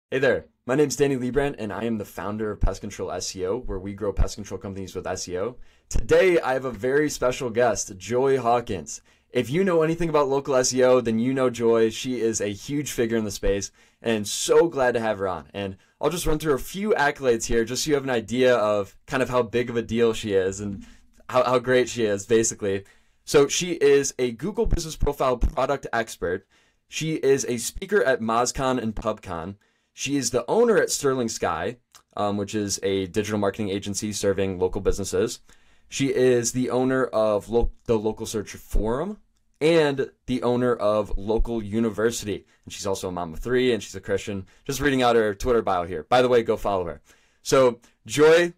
Hey there, my name's Danny Leibrandt, and I am the founder of Pest Control SEO, where we grow pest control companies with SEO. Today, I have a very special guest, Joy Hawkins. If you know anything about local SEO, then you know Joy. She is a huge figure in the space, and so glad to have her on. And I'll just run through a few accolades here, just so you have an idea of kind of how big of a deal she is and how great she is, basically. So she is a Google Business Profile product expert. She is a speaker at MozCon and PubCon. She is the owner at Sterling Sky, which is a digital marketing agency serving local businesses. She is the owner of the Local Search Forum and the owner of Local University. And she's also a mom of three, and she's a Christian. Just reading out her Twitter bio here. By the way, go follow her. So Joy,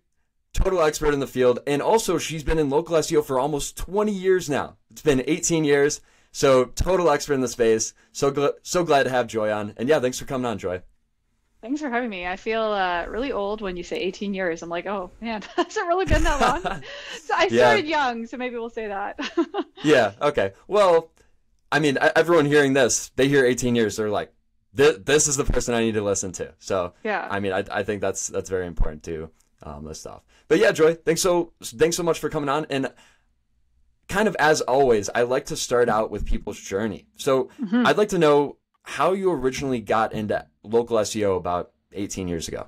total expert in the field. And also, she's been in local SEO for almost 20 years now. It's been 18 years. So total expert in the space. So glad to have Joy on. And yeah, thanks for coming on, Joy. Thanks for having me. I feel really old when you say 18 years. I'm like, oh man, has it really been that long? So I Yeah. started young, so maybe we'll say that. Yeah. Okay. Well, I mean, everyone hearing this, they hear 18 years, they're like, this is the person I need to listen to. So, Yeah. I mean, I think that's very important to list off. But yeah, Joy, thanks so much for coming on. And kind of as always, I like to start out with people's journey. So hmm I'd like to know how you originally got into local SEO about 18 years ago.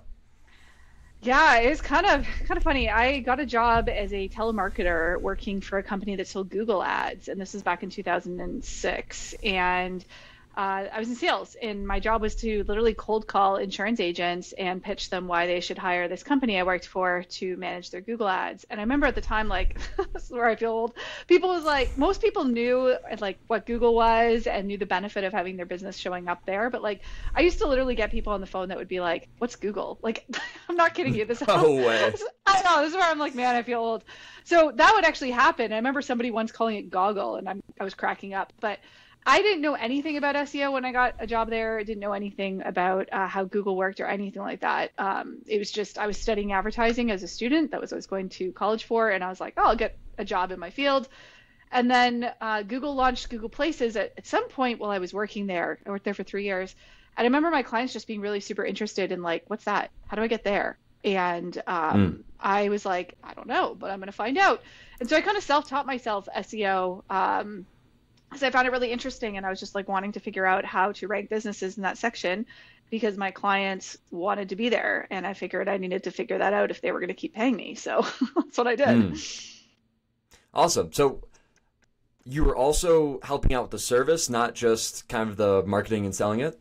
Yeah, it's kind of funny. I got a job as a telemarketer working for a company that sold Google ads, and this was back in 2006. And I was in sales, and my job was to literally cold call insurance agents and pitch them why they should hire this company I worked for to manage their Google ads. And I remember at the time, like, this is where I feel old. People was like, most people knew like what Google was and knew the benefit of having their business showing up there. But like, I used to literally get people on the phone that would be like, "What's Google?" Like, I'm not kidding you. No way. I know this is where I'm like, man, I feel old. So that would actually happen. I remember somebody once calling it goggle, and I was cracking up, but. I didn't know anything about SEO when I got a job there. I didn't know anything about how Google worked or anything like that. It was just I was studying advertising as a student. That was what I was going to college for, and I was like, oh, I'll get a job in my field. And then Google launched Google Places at some point while I was working there. I worked there for 3 years, and I remember my clients just being really super interested in like, what's that? How do I get there? And Mm. I was like, I don't know, but I'm going to find out. And so I kind of self-taught myself SEO. Because I found it really interesting, and I was just like wanting to figure out how to rank businesses in that section because my clients wanted to be there, and I figured I needed to figure that out if they were going to keep paying me. So that's what I did. Mm. Awesome. So you were also helping out with the service, not just kind of the marketing and selling it?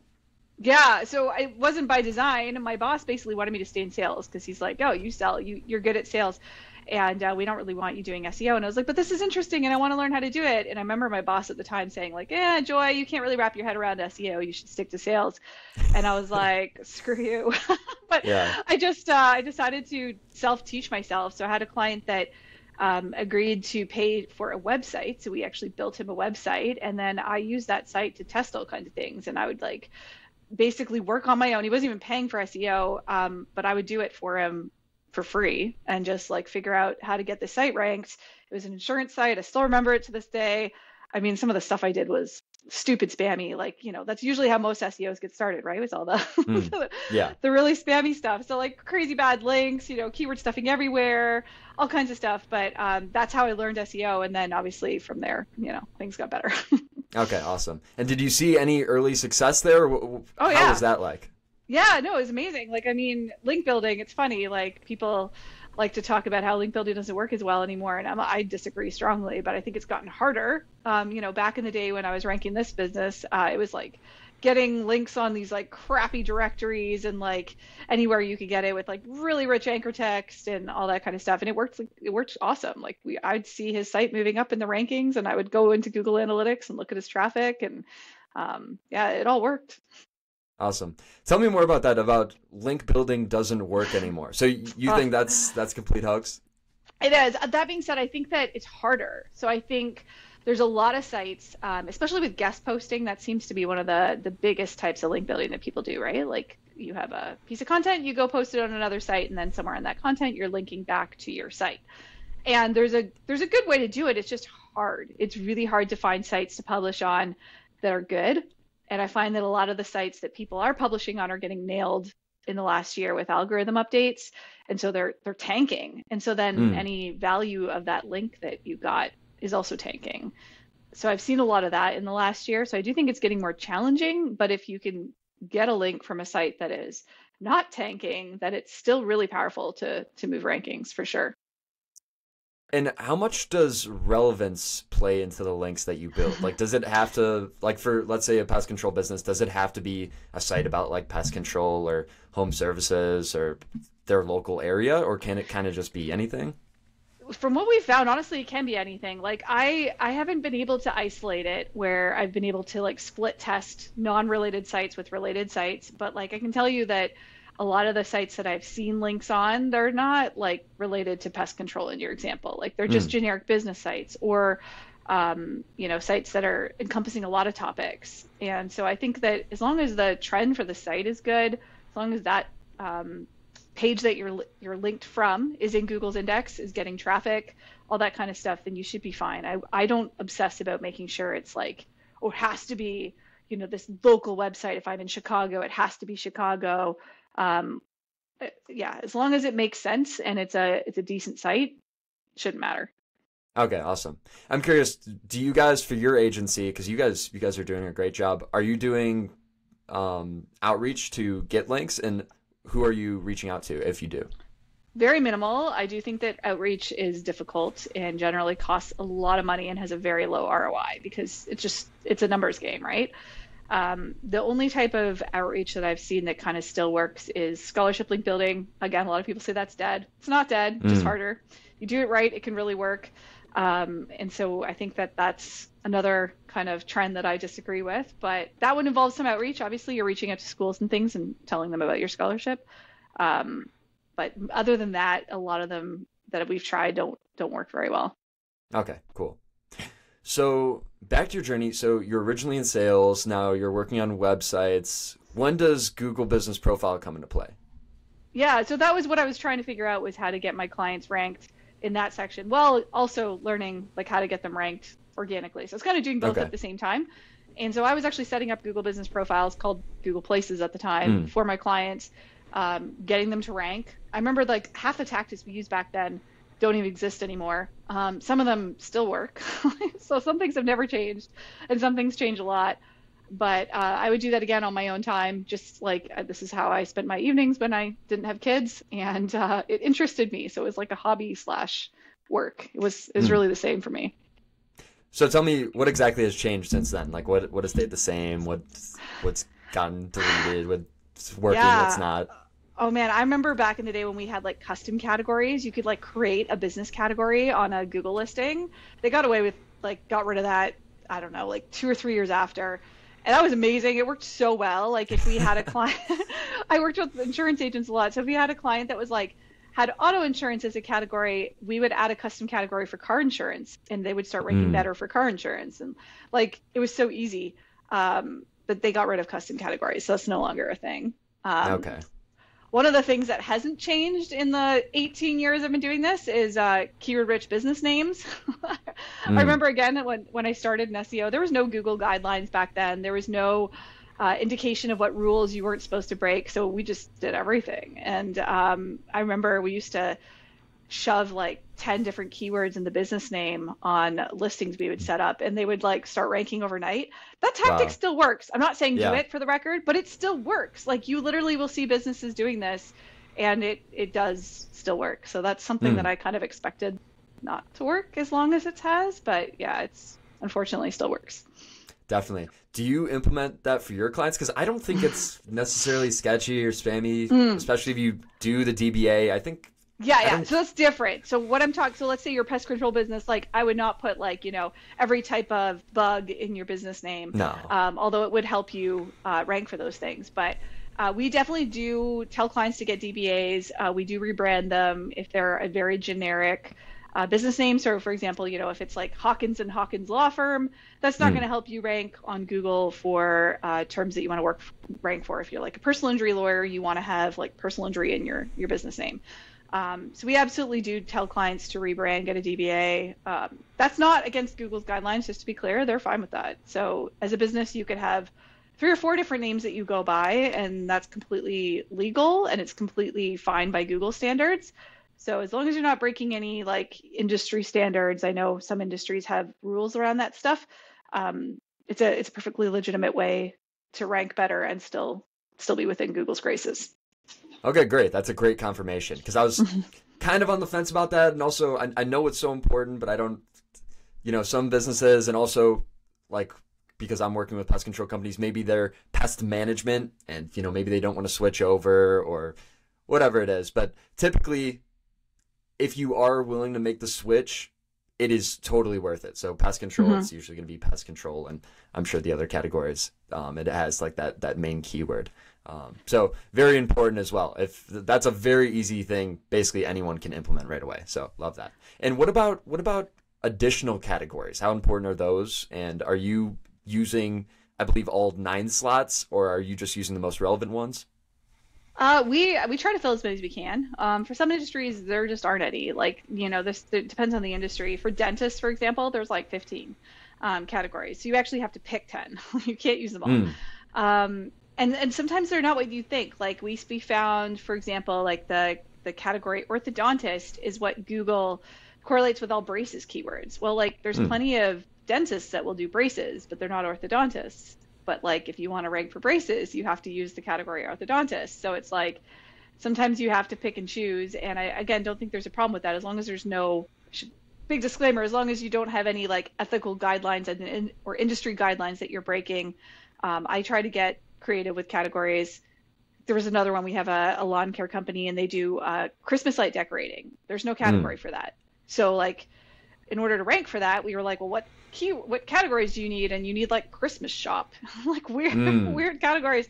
Yeah, so it wasn't by design. My boss basically wanted me to stay in sales because he's like, "Oh, you sell, you're good at sales, and we don't really want you doing SEO." And I was like, "But this is interesting, and I want to learn how to do it." And I remember my boss at the time saying, like, "Yeah, Joy, you can't really wrap your head around SEO. You should stick to sales." And I was like, "Screw you!" But Yeah. I decided to self-teach myself. So I had a client that agreed to pay for a website. So we actually built him a website, and then I used that site to test all kinds of things. And I would like basically work on my own. He wasn't even paying for SEO, but I would do it for him for free and just like figure out how to get the site ranked. It was an insurance site. I still remember it to this day. I mean, some of the stuff I did was stupid spammy. Like, that's usually how most SEOs get started, right? With all the Mm. Yeah. the really spammy stuff. So like crazy bad links, keyword stuffing everywhere, all kinds of stuff. But that's how I learned SEO. And then obviously from there, things got better. Okay, awesome. And did you see any early success there? Oh How yeah. was that like? Yeah, no, it was amazing. Like, I mean, link building, it's funny. Like, people like to talk about how link building doesn't work as well anymore. And I disagree strongly, but I think it's gotten harder. Back in the day when I was ranking this business, it was like getting links on these like crappy directories and like anywhere you could get it with like really rich anchor text and all that kind of stuff. And it worked awesome. Like I'd see his site moving up in the rankings, and I would go into Google Analytics and look at his traffic, and yeah, it all worked. Awesome. Tell me more about that, about link building doesn't work anymore. So you Uh, think that's complete hoax? It is. That being said, I think that it's harder. So I think there's a lot of sites, especially with guest posting, that seems to be one of the biggest types of link building that people do, right? Like you have a piece of content, you go post it on another site, and then somewhere in that content, you're linking back to your site. And there's a good way to do it. It's just hard. It's really hard to find sites to publish on that are good. And I find that a lot of the sites that people are publishing on are getting nailed in the last year with algorithm updates. And so they're tanking. And so then Mm. any value of that link that you got is also tanking. So I've seen a lot of that in the last year. So I do think it's getting more challenging, but if you can get a link from a site that is not tanking, that it's still really powerful to move rankings for sure. And how much does relevance play into the links that you build? Like, does it have to, like for, let's say, a pest control business, does it have to be a site about like pest control or home services or their local area, or can it kind of just be anything? From what we've found, honestly, it can be anything. Like I haven't been able to isolate it where I've been able to like split test non-related sites with related sites, but like I can tell you that a lot of the sites that I've seen links on, they're not like related to pest control in your example. Like they're just generic business sites or sites that are encompassing a lot of topics. And so I think that as long as the trend for the site is good, as long as that page that you're linked from is in Google's index, is getting traffic, all that kind of stuff, then you should be fine. I don't obsess about making sure it's like, oh, it has to be, this local website. If I'm in Chicago, it has to be Chicago. Yeah, as long as it makes sense and it's a decent site, shouldn't matter. Okay, awesome. I'm curious, do you guys, for your agency, because you guys are doing a great job, are you doing outreach to get links, and who are you reaching out to if you do? Very minimal. I do think that outreach is difficult and generally costs a lot of money and has a very low ROI because it's a numbers game, right? The only type of outreach that I've seen that kind of still works is scholarship link building. Again, a lot of people say that's dead. It's not dead, just harder. You do it right, it can really work. And so I think that that's another kind of trend that I disagree with, but that would involve some outreach. Obviously, you're reaching out to schools and things and telling them about your scholarship. But other than that, a lot of them that we've tried don't work very well. Okay, cool. So back to your journey. So you're originally in sales. Now you're working on websites. When does Google Business Profile come into play? Yeah, so that was what I was trying to figure out, was how to get my clients ranked in that section. Well, also learning like how to get them ranked organically. So it's kind of doing both at the same time. And so I was actually setting up Google Business Profiles, called Google Places at the time, for my clients, getting them to rank. I remember like half the tactics we used back then don't even exist anymore. Some of them still work. So some things have never changed and some things change a lot. But I would do that again on my own time, just like this is how I spent my evenings when I didn't have kids. And it interested me. So it was like a hobby / work. It was really the same for me. So tell me, what exactly has changed since then? Like what has stayed the same? What's gotten deleted? What's working, what's not? Oh man, I remember back in the day when we had like custom categories. You could like create a business category on a Google listing. They got away with got rid of that, I don't know, like 2 or 3 years after. And that was amazing. It worked so well. Like if we had a client, I worked with insurance agents a lot. So if we had a client that was like, had auto insurance as a category, we would add a custom category for car insurance and they would start ranking better for car insurance. And like, it was so easy. But they got rid of custom categories. So that's no longer a thing. Okay. One of the things that hasn't changed in the 18 years I've been doing this is keyword-rich business names. I remember, again, when I started in SEO, there was no Google guidelines back then. There was no indication of what rules you weren't supposed to break, so we just did everything. And I remember we used to shove like 10 different keywords in the business name on listings we would set up, and they would like start ranking overnight. That tactic still works. I'm not saying do it for the record, but it still works. Like you literally will see businesses doing this, and it does still work. So that's something that I kind of expected not to work as long as it has, but yeah, it's unfortunately still works. Definitely. Do you implement that for your clients? Because I don't think it's necessarily sketchy or spammy, especially if you do the DBA. I think. Yeah. So that's different. So what I'm talking, so let's say your pest control business, like I would not put like, every type of bug in your business name. No. Although it would help you rank for those things. But we definitely do tell clients to get DBAs. We do rebrand them if they're a very generic business name. So for example, if it's like Hawkins and Hawkins Law Firm, that's not going to help you rank on Google for terms that you want to rank for. If you're like a personal injury lawyer, you want to have like personal injury in your business name. So we absolutely do tell clients to rebrand, get a DBA. That's not against Google's guidelines, just to be clear. They're fine with that. So as a business, you could have 3 or 4 different names that you go by, and that's completely legal and it's completely fine by Google standards. So as long as you're not breaking any like industry standards, I know some industries have rules around that stuff. It's a perfectly legitimate way to rank better and still be within Google's graces. Okay, great. That's a great confirmation, because I was kind of on the fence about that, and also I know it's so important, but I don't, some businesses, and also like, because I'm working with pest control companies, maybe they're pest management and, maybe they don't want to switch over or whatever it is. But typically, if you are willing to make the switch, it is totally worth it. So pest control, it's usually going to be pest control. And I'm sure the other categories, it has like that main keyword. So very important as well. If that's a very easy thing, basically anyone can implement right away. So love that. And what about additional categories? How important are those? And are you using, I believe, all 9 slots, or are you just using the most relevant ones? We try to fill as many as we can. For some industries, there just aren't any. Like, this it depends on the industry. For dentists, for example, there's like 15 categories. So you actually have to pick 10. You can't use them all. And sometimes they're not what you think. Like we found, for example, like the category orthodontist is what Google correlates with all braces keywords. Well, like there's plenty of dentists that will do braces, but they're not orthodontists. But like if you want to rank for braces, you have to use the category orthodontist. So it's like sometimes you have to pick and choose. And I, again, don't think there's a problem with that as long as there's no, big disclaimer, as long as you don't have any like ethical guidelines or industry guidelines that you're breaking. I try to get creative with categories. There was another one. We have a lawn care company and they do Christmas light decorating. There's no category for that. So like in order to rank for that, we were like, well, what categories do you need? And you need like Christmas shop, like weird categories.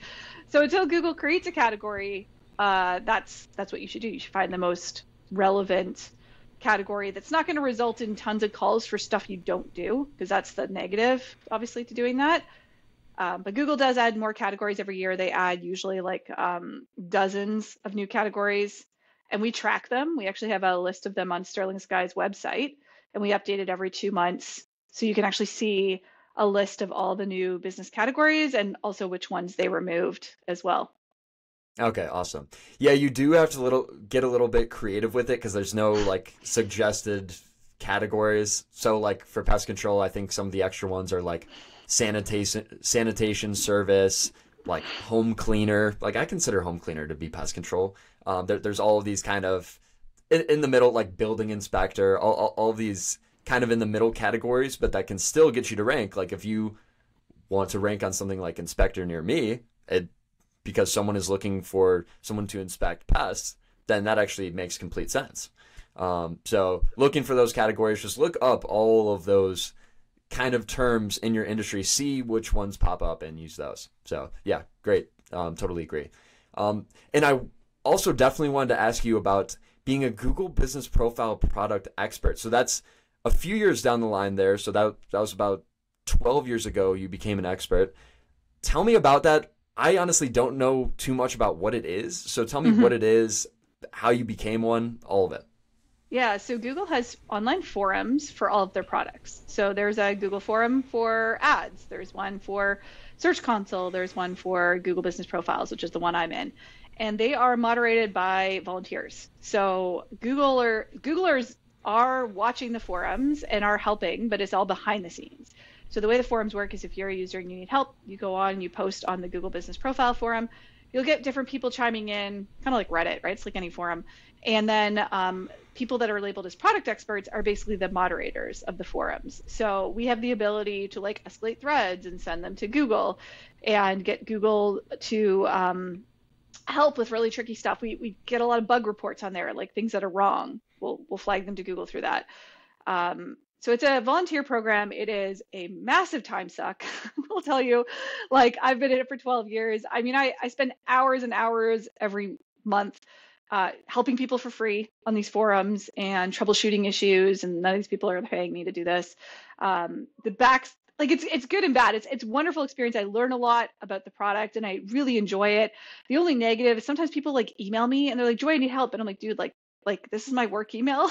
So until Google creates a category, that's what you should do. You should find the most relevant category that's not going to result in tons of calls for stuff you don't do, because that's the negative, obviously, to doing that. But Google does add more categories every year. They add usually like dozens of new categories, and we track them. We actually have a list of them on Sterling Sky's website, and we update it every 2 months. So you can actually see a list of all the new business categories and also which ones they removed as well. Okay, awesome. Yeah, you do have to get a little bit creative with it because there's no like suggested categories. So like for pest control, I think some of the extra ones are like sanitation service, like home cleaner. Like I consider home cleaner to be pest control. There's all of these kind of in the middle, like building inspector, all of these kind of in the middle categories, but that can still get you to rank. Like if you want to rank on something like inspector near me, because someone is looking for someone to inspect pests, then that actually makes complete sense. So looking for those categories, just look up all of those kind of terms in your industry, see which ones pop up and use those. So yeah, great. Totally agree. And I also definitely wanted to ask you about being a Google Business Profile product expert. So that's a few years down the line there. So that was about 12 years ago you became an expert. Tell me about that. I honestly don't know too much about what it is. So tell me what it is, how you became one, all of it. Yeah, so Google has online forums for all of their products. So there's a Google forum for ads. There's one for Search Console. There's one for Google Business Profiles, which is the one I'm in. And they are moderated by volunteers. So Googlers are watching the forums and are helping, but it's all behind the scenes. So the way the forums work is if you're a user and you need help, you go on and you post on the Google Business Profile forum. You'll get different people chiming in, kind of like Reddit, right? It's like any forum. And then people that are labeled as product experts are basically the moderators of the forums. So we have the ability to like escalate threads and send them to Google and get Google to help with really tricky stuff. We get a lot of bug reports on there, like things that are wrong. We'll flag them to Google through that. So it's a volunteer program. It is a massive time suck. I'll tell you, like I've been in it for 12 years. I mean, I spend hours and hours every month helping people for free on these forums and troubleshooting issues. And none of these people are paying me to do this. It's good and bad. It's a wonderful experience. I learn a lot about the product and I really enjoy it. The only negative is sometimes people like email me and they're like, Joy, I need help. And I'm like, dude, like this is my work email.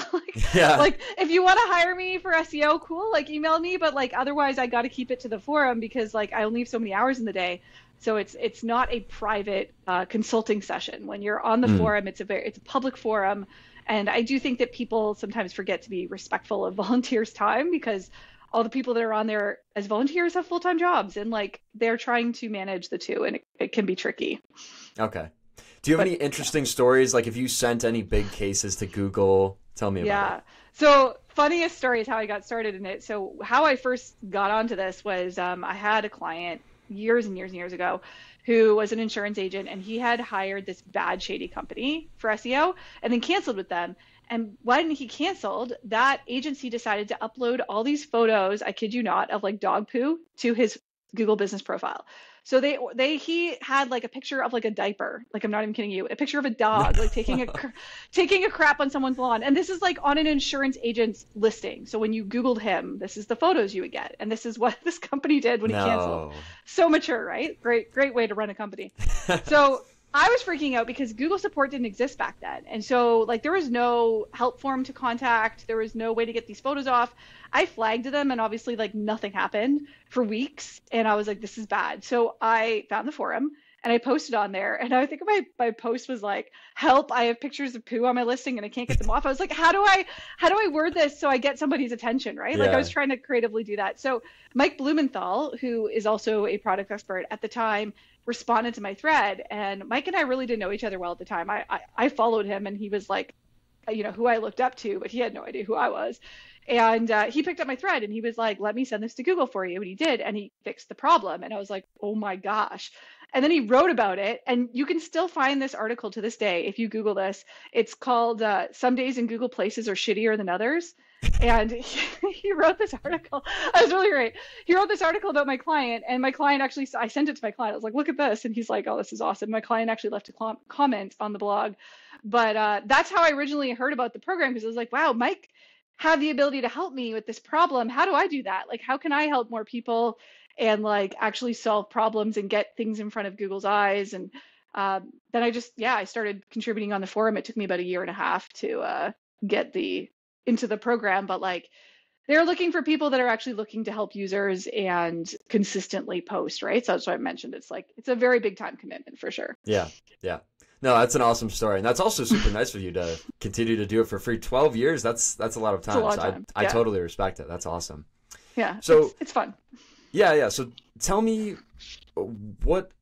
Like if you want to hire me for SEO, cool, like email me. But like otherwise I got to keep it to the forum because like I only have so many hours in the day. So it's not a private consulting session. When you're on the forum, it's a public forum. And I do think that people sometimes forget to be respectful of volunteers' time, because all the people that are on there as volunteers have full-time jobs, and like they're trying to manage the two, and it can be tricky. Okay. Do you have any interesting stories? Like if you sent any big cases to Google, tell me about it. So funniest story is how I got started in it. So how I first got onto this was I had a client years and years and years ago who was an insurance agent, and he had hired this bad, shady company for SEO and then canceled with them. And when he canceled, that agency decided to upload all these photos, I kid you not, of like dog poo to his Google business profile. So he had like a picture of like a diaper, like I'm not even kidding you, a picture of a dog like taking a crap on someone's lawn. And this is like on an insurance agent's listing. So when you Googled him, this is the photos you would get. And this is what this company did when he canceled. So mature, right? Great way to run a company. So I was freaking out because Google support didn't exist back then. And so like there was no help form to contact. There was no way to get these photos off. I flagged them, and obviously like nothing happened for weeks. And I was like, this is bad. So I found the forum and I posted on there. And I think my post was like, help, I have pictures of poo on my listing and I can't get them off. I was like, how do I word this so I get somebody's attention, right? Yeah. Like I was trying to creatively do that. So Mike Blumenthal, who is also a product expert at the time, responded to my thread, and Mike and I really didn't know each other well at the time. I followed him, and he was like, who I looked up to, but he had no idea who I was. And he picked up my thread, and he was like, let me send this to Google for you. And he did, and he fixed the problem. And I was like, oh my gosh. And then he wrote about it, and you can still find this article to this day if you Google this. It's called Some Days in Google Places Are Shittier Than Others. And he wrote this article. It was really great. He wrote this article about my client, and my client actually, I sent it to my client. I was like, look at this. And he's like, oh, this is awesome. My client actually left a comment on the blog. But that's how I originally heard about the program, because I was like, wow, Mike had the ability to help me with this problem. How do I do that? Like, how can I help more people and like actually solve problems and get things in front of Google's eyes? And then I started contributing on the forum. It took me about a year and a half to get into the program, but like they're looking for people that are actually looking to help users and consistently post, right? So that's what I mentioned. It's a very big time commitment for sure. Yeah. No, that's an awesome story. And that's also super nice of you to continue to do it for free. 12 years, that's a lot of time. I totally respect it. That's awesome. Yeah. So it's fun. Yeah. So tell me what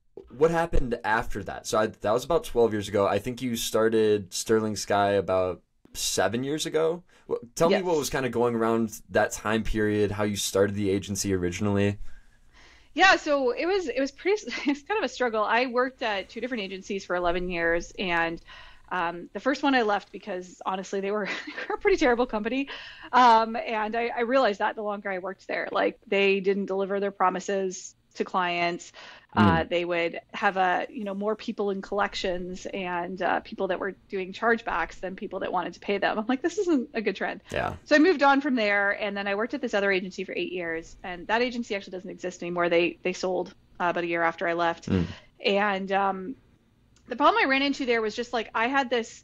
happened after that. So that was about 12 years ago. I think you started Sterling Sky about 7 years ago. Tell me what was kind of going around that time period, how you started the agency originally. Yeah, so it was it's kind of a struggle. I worked at two different agencies for 11 years, and the first one I left because honestly they were a pretty terrible company, and I realized that the longer I worked there, like they didn't deliver their promises to clients. They would have more people in collections and people that were doing chargebacks than people that wanted to pay them. I'm like, this isn't a good trend. Yeah. So I moved on from there, and then I worked at this other agency for 8 years, and that agency actually doesn't exist anymore. They sold about a year after I left. And the problem I ran into there was just like I had this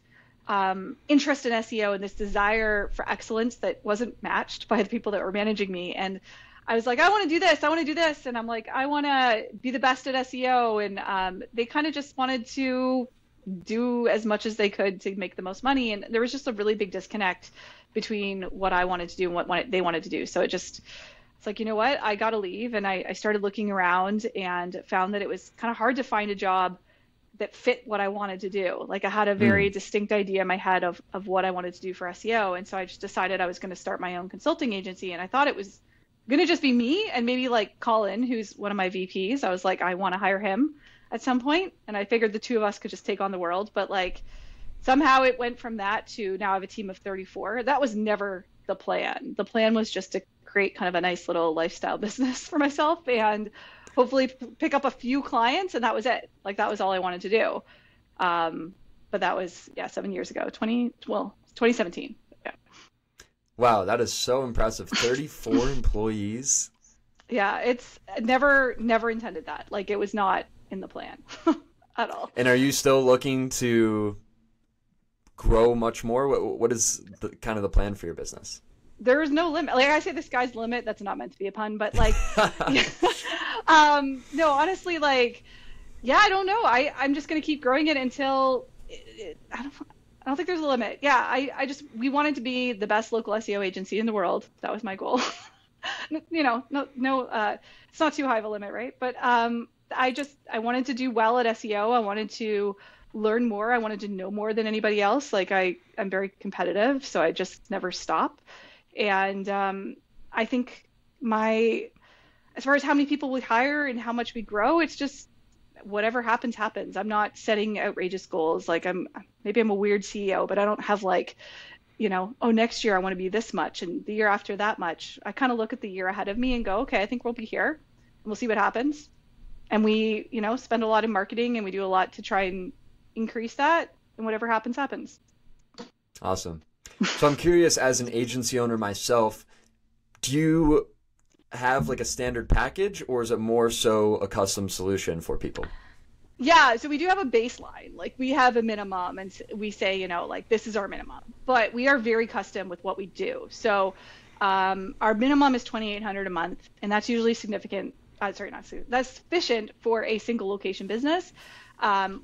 interest in SEO and this desire for excellence that wasn't matched by the people that were managing me. And I was like, I want to do this. And I'm like, I want to be the best at SEO. And they kind of just wanted to do as much as they could to make the most money. And there was just a really big disconnect between what I wanted to do and what they wanted to do. So it's like, you know what, I got to leave. And I started looking around and found that it was kind of hard to find a job that fit what I wanted to do. Like I had a very distinct idea in my head of what I wanted to do for SEO. And so I just decided I was going to start my own consulting agency. And I thought it was going to just be me and maybe like Colin, who's one of my VPs. I was like, I want to hire him at some point. And I figured the two of us could just take on the world. But like somehow it went from that to now I have a team of 34. That was never the plan. The plan was just to create kind of a nice little lifestyle business for myself and hopefully pick up a few clients. And that was it. Like that was all I wanted to do. But that was, 7 years ago, 2017. Wow, that is so impressive. 34 employees. Yeah, it's never intended that. Like it was not in the plan at all. And are you still looking to grow much more? What is kind of the plan for your business? There is no limit. Like I say, the sky's the limit. That's not meant to be a pun, but like, no, honestly, like Yeah, I don't know. I'm just going to keep growing it until I don't think there's a limit. Yeah, we wanted to be the best local SEO agency in the world. That was my goal. It's not too high of a limit, right? But I wanted to do well at SEO. I wanted to learn more. I wanted to know more than anybody else. Like I'm very competitive, so I just never stop. And I think as far as how many people we hire and how much we grow, it's just whatever happens, happens. I'm not setting outrageous goals. Like maybe I'm a weird CEO, but I don't have like, oh, next year I want to be this much and the year after that much. I kind of look at the year ahead of me and go, okay, I think we'll be here and we'll see what happens. And we, spend a lot in marketing and we do a lot to try and increase that, and whatever happens, happens. Awesome. So I'm curious, as an agency owner myself, do you have like a standard package, or is it more so a custom solution for people? Yeah, so we do have a baseline. Like we have a minimum and we say, like this is our minimum, but we are very custom with what we do. So our minimum is $2,800 a month, and that's usually significant. That's sufficient for a single location business.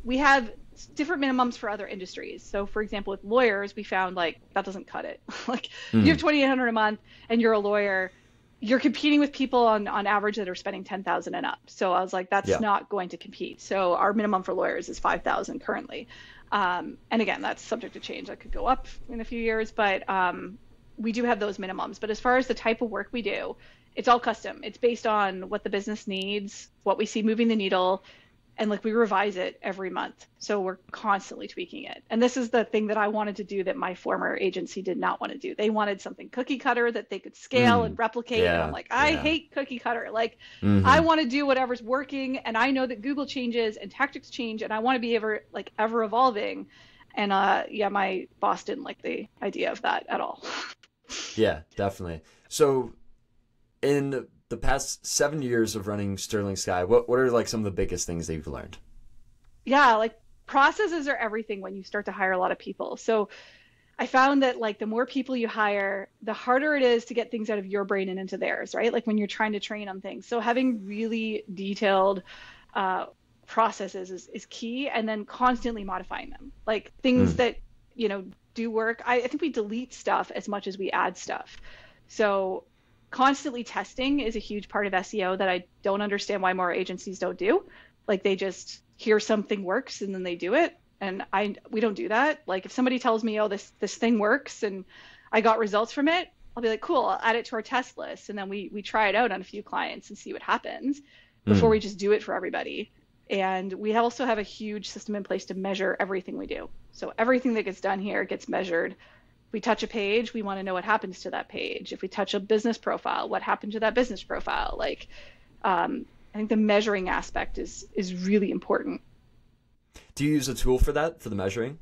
We have different minimums for other industries. So for example, with lawyers, we found like that doesn't cut it. Like if you have $2,800 a month and you're a lawyer, you're competing with people on average that are spending $10,000 and up. So I was like, that's not going to compete. So our minimum for lawyers is $5,000 currently. And again, that's subject to change. That could go up in a few years, but we do have those minimums. But as far as the type of work we do, it's all custom. It's based on what the business needs, what we see moving the needle, and like we revise it every month. So we're constantly tweaking it. And this is the thing that I wanted to do that my former agency did not want to do. They wanted something cookie cutter that they could scale and replicate. And I'm like, I hate cookie cutter. Like I want to do whatever's working. And I know that Google changes and tactics change, and I want to be ever evolving. And my boss didn't like the idea of that at all. Yeah, definitely. So in the past 7 years of running Sterling Sky, what are like some of the biggest things that you've learned? Yeah, like processes are everything when you start to hire a lot of people. So I found that like the more people you hire, the harder it is to get things out of your brain and into theirs, right? Like when you're trying to train on things. So having really detailed processes is key, and then constantly modifying them. Like things that, do work. I think we delete stuff as much as we add stuff. So constantly testing is a huge part of SEO that I don't understand why more agencies don't do. Like they just hear something works and then they do it. And we don't do that. Like if somebody tells me, oh, this thing works and I got results from it, I'll be like, cool, I'll add it to our test list. And then we try it out on a few clients and see what happens before we just do it for everybody. And we also have a huge system in place to measure everything we do. So everything that gets done here gets measured. We touch a page, we want to know what happens to that page. If we touch a business profile, what happened to that business profile? Like, I think the measuring aspect is really important. Do you use a tool for that, for the measuring?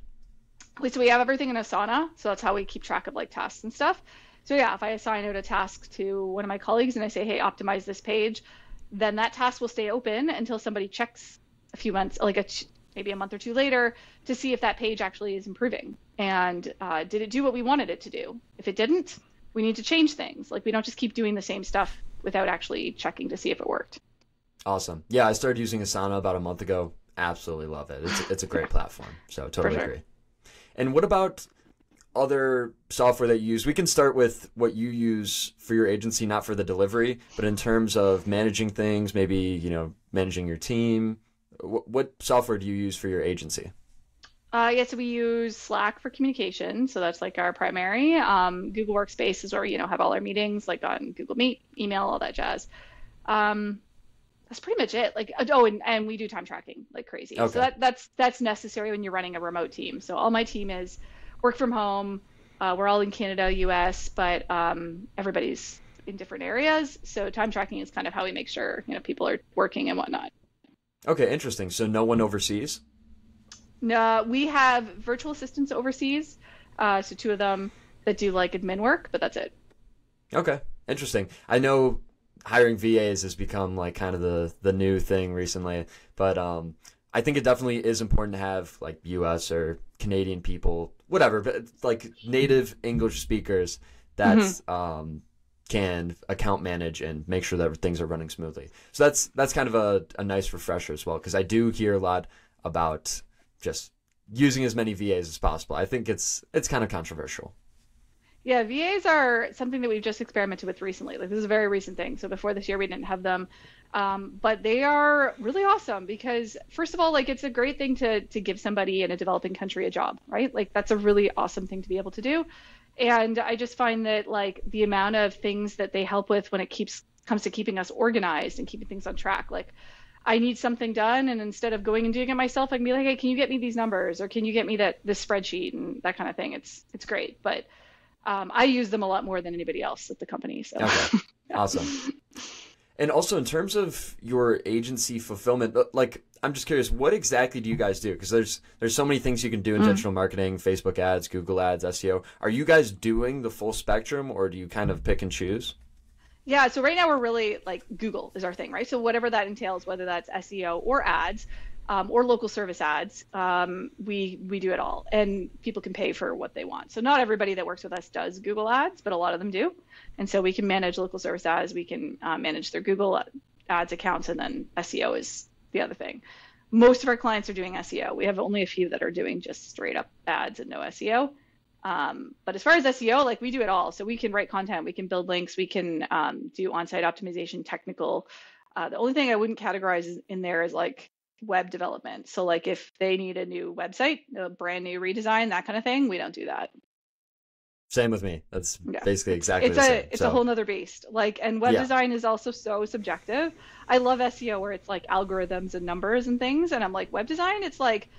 So we have everything in Asana. So that's how we keep track of like tasks and stuff. So yeah, if I assign out a task to one of my colleagues and I say, hey, optimize this page, then that task will stay open until somebody checks a few months, maybe a month or two later, to see if that page actually is improving. And did it do what we wanted it to do? If it didn't, we need to change things. Like we don't just keep doing the same stuff without actually checking to see if it worked. Awesome. Yeah, I started using Asana about a month ago. Absolutely love it. It's a great platform. So totally agree. And what about other software that you use? We can start with what you use for your agency, not for the delivery, but in terms of managing things, maybe, managing your team. What software do you use for your agency? So we use Slack for communication. So that's like our primary. Google Workspace is where we, have all our meetings, like on Google Meet, email, all that jazz. That's pretty much it. Like, and we do time tracking like crazy. Okay. So that's necessary when you're running a remote team. So all my team is work from home. We're all in Canada, US, but everybody's in different areas. So time tracking is kind of how we make sure, people are working and whatnot. Okay, interesting. So no one overseas? No, we have virtual assistants overseas. So two of them that do like admin work, but that's it. Okay, interesting. I know hiring VAs has become like kind of the new thing recently, but I think it definitely is important to have like US or Canadian people, whatever, but like native English speakers. That's can account manage and make sure that things are running smoothly. So that's kind of a nice refresher as well, because I do hear a lot about just using as many VAs as possible. I think it's kind of controversial. Yeah, VAs are something that we've just experimented with recently. Like, this is a very recent thing. So before this year, we didn't have them. But they are really awesome because, first of all, like, it's a great thing to give somebody in a developing country a job, right? Like, that's a really awesome thing to be able to do. And I just find that, like, the amount of things that they help with when it comes to keeping us organized and keeping things on track. Like, I need something done, and instead of going and doing it myself, I can be like, hey, can you get me these numbers, or can you get me this spreadsheet and that kind of thing. It's great. But I use them a lot more than anybody else at the company. So. Okay, awesome. And also, in terms of your agency fulfillment, like, I'm just curious, what exactly do you guys do? Because there's so many things you can do in digital marketing, Facebook ads, Google ads, SEO. Are you guys doing the full spectrum, or do you kind of pick and choose? Yeah, so right now we're really, like, Google is our thing, right? So whatever that entails, whether that's SEO or ads, or local service ads, we do it all, and people can pay for what they want. So not everybody that works with us does Google ads, but a lot of them do. And so we can manage local service ads, we can manage their Google ads accounts, and then SEO is the other thing. Most of our clients are doing SEO. We have only a few that are doing just straight up ads and no SEO. But as far as SEO, like, we do it all. So we can write content, we can build links, we can do on-site optimization, technical. The only thing I wouldn't categorize in there is, like, web development. So, like, if they need a new website, a brand new redesign, that kind of thing, we don't do that. Same with me. That's basically exactly the same. It's a whole nother beast. Like, and web design is also so subjective. I love SEO where it's like algorithms and numbers and things. And I'm like, web design, it's like,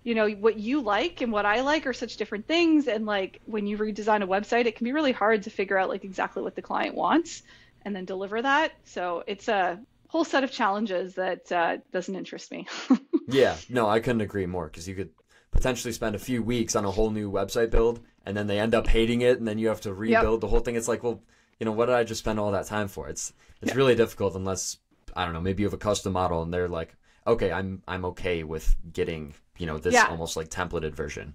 you know, what you like and what I like are such different things. And, like, when you redesign a website, it can be really hard to figure out, like, exactly what the client wants and then deliver that. So it's a whole set of challenges that doesn't interest me. Yeah, no, I couldn't agree more, because you could potentially spend a few weeks on a whole new website build, and then they end up hating it, and then you have to rebuild the whole thing. It's like, well, you know, what did I just spend all that time for? It's really difficult unless, I don't know, maybe you have a custom model and they're like, okay, I'm okay with getting, you know, this almost like templated version.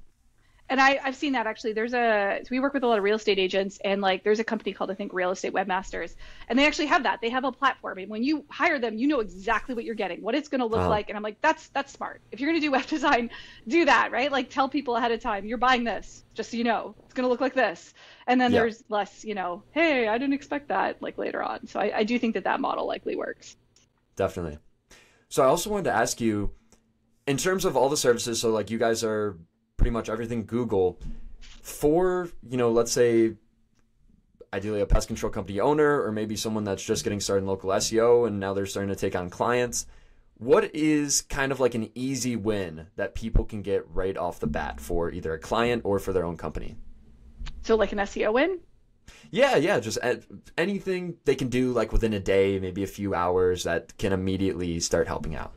And I've seen that, actually. So we work with a lot of real estate agents, and, like, there's a company called, I think, Real Estate Webmasters, and they actually have that. They have a platform, and when you hire them, you know exactly what you're getting, what it's going to look like. And I'm like, that's smart. If you're going to do web design, do that, right? Like, tell people ahead of time, you're buying this, just so you know, it's going to look like this. And then there's less, you know, hey, I didn't expect that, like, later on. So I do think that model likely works. Definitely. So I also wanted to ask you, in terms of all the services, so, like, you guys are pretty much everything Google, for, you know, let's say ideally a pest control company owner, or maybe someone that's just getting started in local SEO and now they're starting to take on clients. What is kind of like an easy win that people can get right off the bat for either a client or for their own company? So, like, an SEO win? Yeah, just anything they can do, like, within a day, maybe a few hours, that can immediately start helping out.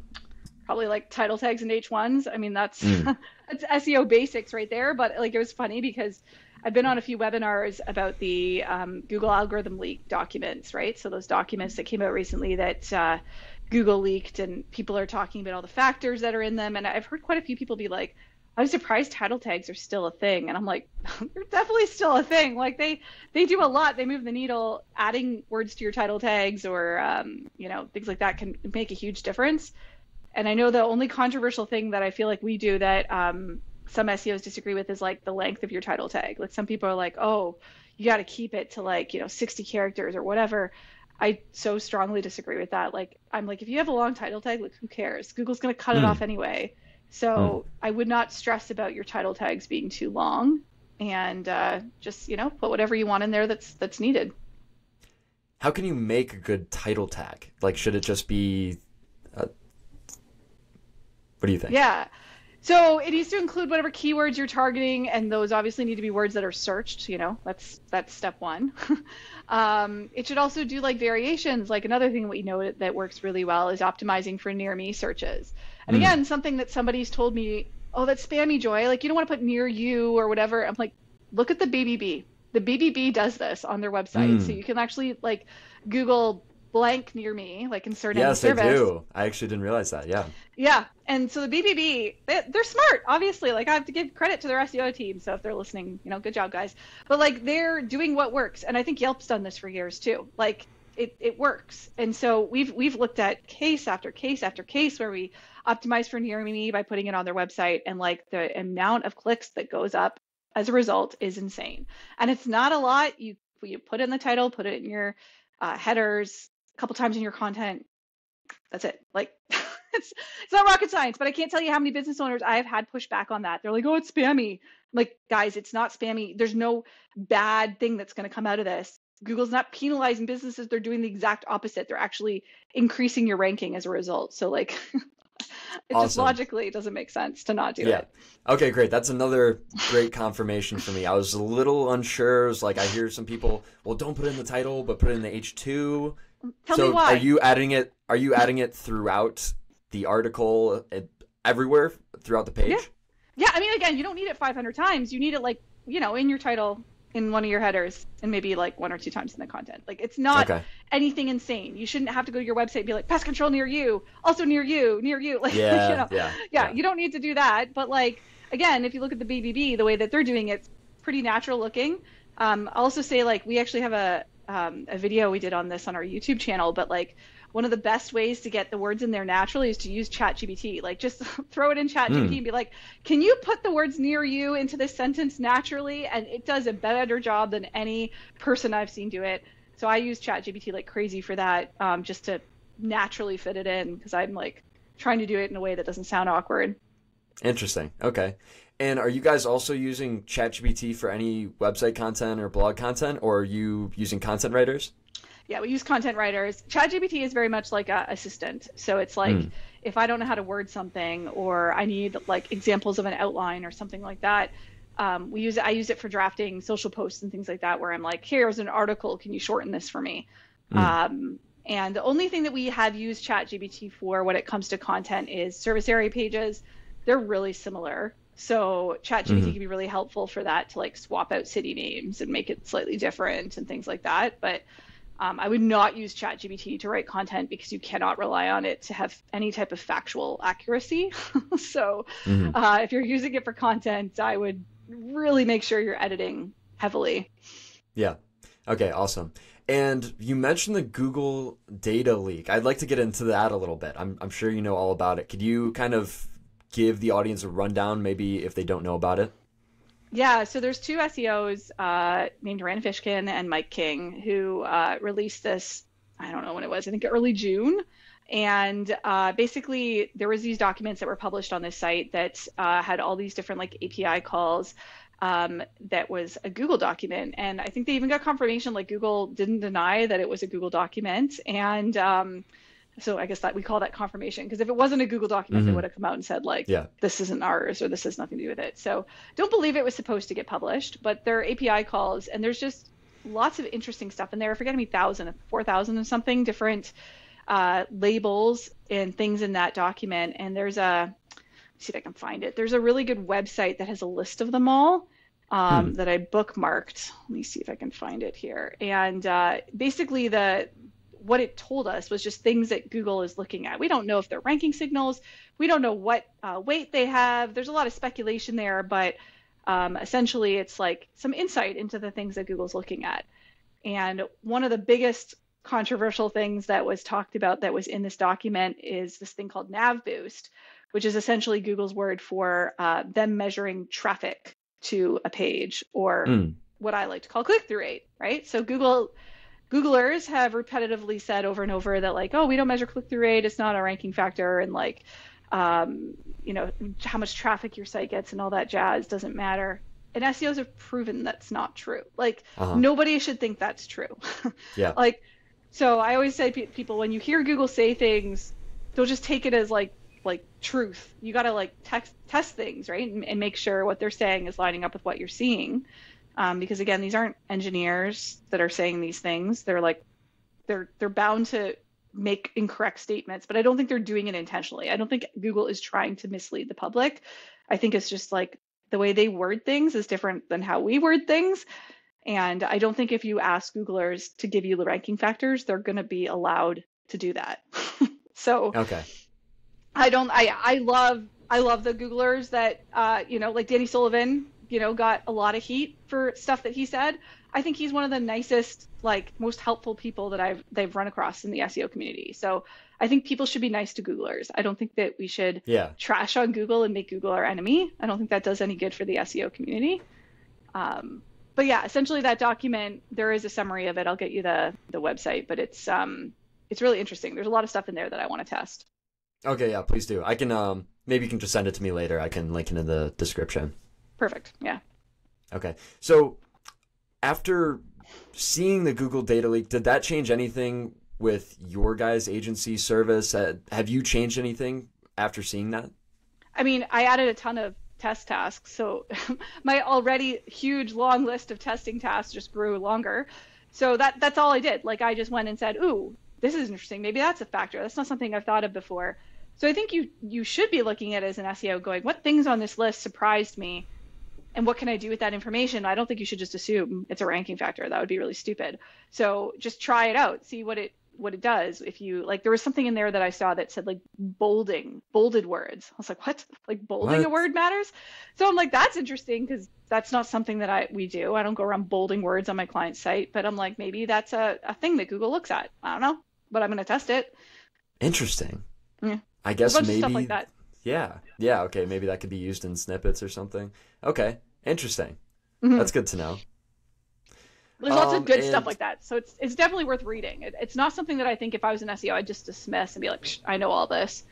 Probably, like, title tags and H1s. I mean, that's that's SEO basics right there. But, like, it was funny because I've been on a few webinars about the Google algorithm leak documents, right? So those documents that came out recently that Google leaked, and people are talking about all the factors that are in them. And I've heard quite a few people be like, I'm surprised title tags are still a thing. And I'm like, they're definitely still a thing. Like, they do a lot. They move the needle. Adding words to your title tags or, you know, things like that can make a huge difference. And I know the only controversial thing that I feel like we do that some SEOs disagree with is, like, the length of your title tag. Like, some people are like, oh, you got to keep it to, like, you know, 60 characters or whatever. I so strongly disagree with that. Like, I'm like, if you have a long title tag, like, who cares? Google's going to cut it off anyway. So I would not stress about your title tags being too long, and just, you know, put whatever you want in there that's needed. How can you make a good title tag? Like, should it just be... What do you think? Yeah. So it needs to include whatever keywords you're targeting, and those obviously need to be words that are searched. You know, that's step one. It should also do, like, variations. Like, another thing we know that works really well is optimizing for near me searches. And again, something that somebody's told me, oh, that's spammy, Joy. Like, you don't want to put near you or whatever. I'm like, look at the BBB. The BBB does this on their website. So you can actually, like, Google blank near me, like insert any Yes, I service. do. I actually didn't realize that. Yeah. Yeah. And so the BBB, they're smart, obviously. Like I have to give credit to their SEO team. So if they're listening, good job, guys. But like they're doing what works. And I think Yelp's done this for years too. Like it works. And so we've looked at case after case after case where we optimize for near me by putting it on their website, and like the amount of clicks that goes up as a result is insane. And it's not a lot. You put it in the title, put it in your headers, a couple times in your content. That's it. Like it's not rocket science, but I can't tell you how many business owners I have had push back on that. They're like, oh, it's spammy. I'm like, guys, it's not spammy. There's no bad thing that's going to come out of this. Google's not penalizing businesses. They're doing the exact opposite. They're actually increasing your ranking as a result. So like it just logically doesn't make sense to not do it. Okay, great. That's another great confirmation for me. I was a little unsure. It was like I hear some people, well, don't put it in the title, but put it in the H2. Tell me why. Are you adding it throughout the article, everywhere throughout the page? Yeah. I mean, again, you don't need it 500 times. You need it like, in your title, in one of your headers, and maybe like 1 or 2 times in the content. Like it's not anything insane. You shouldn't have to go to your website and be like, pest control near you, also near you. Like, you don't need to do that. But like, again, if you look at the BBB, the way that they're doing it's pretty natural looking. I'll also say like, we actually have a video we did on this on our YouTube channel, but like one of the best ways to get the words in there naturally is to use ChatGPT. Like just throw it in ChatGPT and be like, can you put the words near you into this sentence naturally? And it does a better job than any person I've seen do it. So I use ChatGPT like crazy for that, just to naturally fit it in, because I'm like trying to do it in a way that doesn't sound awkward. Interesting. Okay. And are you guys also using ChatGPT for any website content or blog content, or are you using content writers? Yeah, we use content writers. ChatGPT is very much like an assistant. So it's like if I don't know how to word something, or I need like examples of an outline or something like that, I use it for drafting social posts and things like that, where I'm like, here's an article, can you shorten this for me? And the only thing that we have used ChatGPT for when it comes to content is service area pages. They're really similar. So ChatGPT can be really helpful for that, to like swap out city names and make it slightly different and things like that. But I would not use ChatGPT to write content, because you cannot rely on it to have any type of factual accuracy. So if you're using it for content, I would really make sure you're editing heavily. Yeah. Okay, awesome. And you mentioned the Google data leak. I'd like to get into that a little bit. I'm sure you know all about it. Could you kind of give the audience a rundown, maybe if they don't know about it? Yeah, so there's 2 SEOs named Rand Fishkin and Mike King who released this, I don't know when it was, I think early June. And basically there was these documents that were published on this site that had all these different like API calls. That was a Google document. And I think they even got confirmation, like Google didn't deny that it was a Google document. And so I guess that we call that confirmation, because if it wasn't a Google document, they would have come out and said like, this isn't ours, or this has nothing to do with it. So don't believe it was supposed to get published, but there are API calls, and there's just lots of interesting stuff in there. I forget how many 4,000 and something different labels and things in that document. And there's let's see if I can find it. There's a really good website that has a list of them all that I bookmarked. Let me see if I can find it here. And basically what it told us was just things that Google is looking at. We don't know if they're ranking signals. We don't know what weight they have. There's a lot of speculation there, but essentially it's like some insight into the things that Google's looking at. And one of the biggest controversial things that was talked about that was in this document is this thing called Nav Boost, which is essentially Google's word for them measuring traffic to a page, or what I like to call click-through rate, right? So Googlers have repetitively said over and over that like, oh, we don't measure click-through rate, it's not a ranking factor, and like, how much traffic your site gets and all that jazz doesn't matter. And SEOs have proven that's not true. Like nobody should think that's true. Like, so I always say people, when you hear Google say things, don't just take it as like truth. You got to like test things, right? And make sure what they're saying is lining up with what you're seeing. Because again, these aren't engineers that are saying these things. They're like, they're bound to make incorrect statements, but I don't think they're doing it intentionally. I don't think Google is trying to mislead the public. I think it's just like the way they word things is different than how we word things. And I don't think if you ask Googlers to give you the ranking factors, they're going to be allowed to do that. So Okay. I love the Googlers that, like Danny Sullivan, got a lot of heat for stuff that he said. I think he's one of the nicest, like most helpful people that they've run across in the SEO community. So I think people should be nice to Googlers. I don't think that we should trash on Google and make Google our enemy. I don't think that does any good for the SEO community. But yeah, essentially that document, there is a summary of it. I'll get you the website, but it's really interesting. There's a lot of stuff in there that I want to test. Okay, yeah, please do. I can maybe you can just send it to me later. I can link it in the description. Perfect. Yeah. Okay. So after seeing the Google data leak, did that change anything with your guys' agency service? Have you changed anything after seeing that? I mean, I added a ton of test tasks. So my already huge long list of testing tasks just grew longer. So that's all I did. Like I just went and said, ooh, this is interesting. Maybe that's a factor. That's not something I've thought of before. So I think you should be looking at it as an SEO going, what things on this list surprised me? And what can I do with that information? I don't think you should just assume it's a ranking factor. That would be really stupid. So just try it out, see what it does. If you like, there was something in there that I saw that said like bolded words. I was like, what? Like bolding a word matters? So I'm like, that's interesting because that's not something that we do. I don't go around bolding words on my client's site, but I'm like, maybe that's a thing that Google looks at. I don't know, but I'm going to test it. Interesting. Yeah. I guess maybe stuff like that. Yeah. Okay. Maybe that could be used in snippets or something. Okay. Interesting. Mm-hmm. That's good to know. There's lots of good stuff like that. So it's definitely worth reading. It's not something that I think if I was an SEO, I'd just dismiss and be like, I know all this.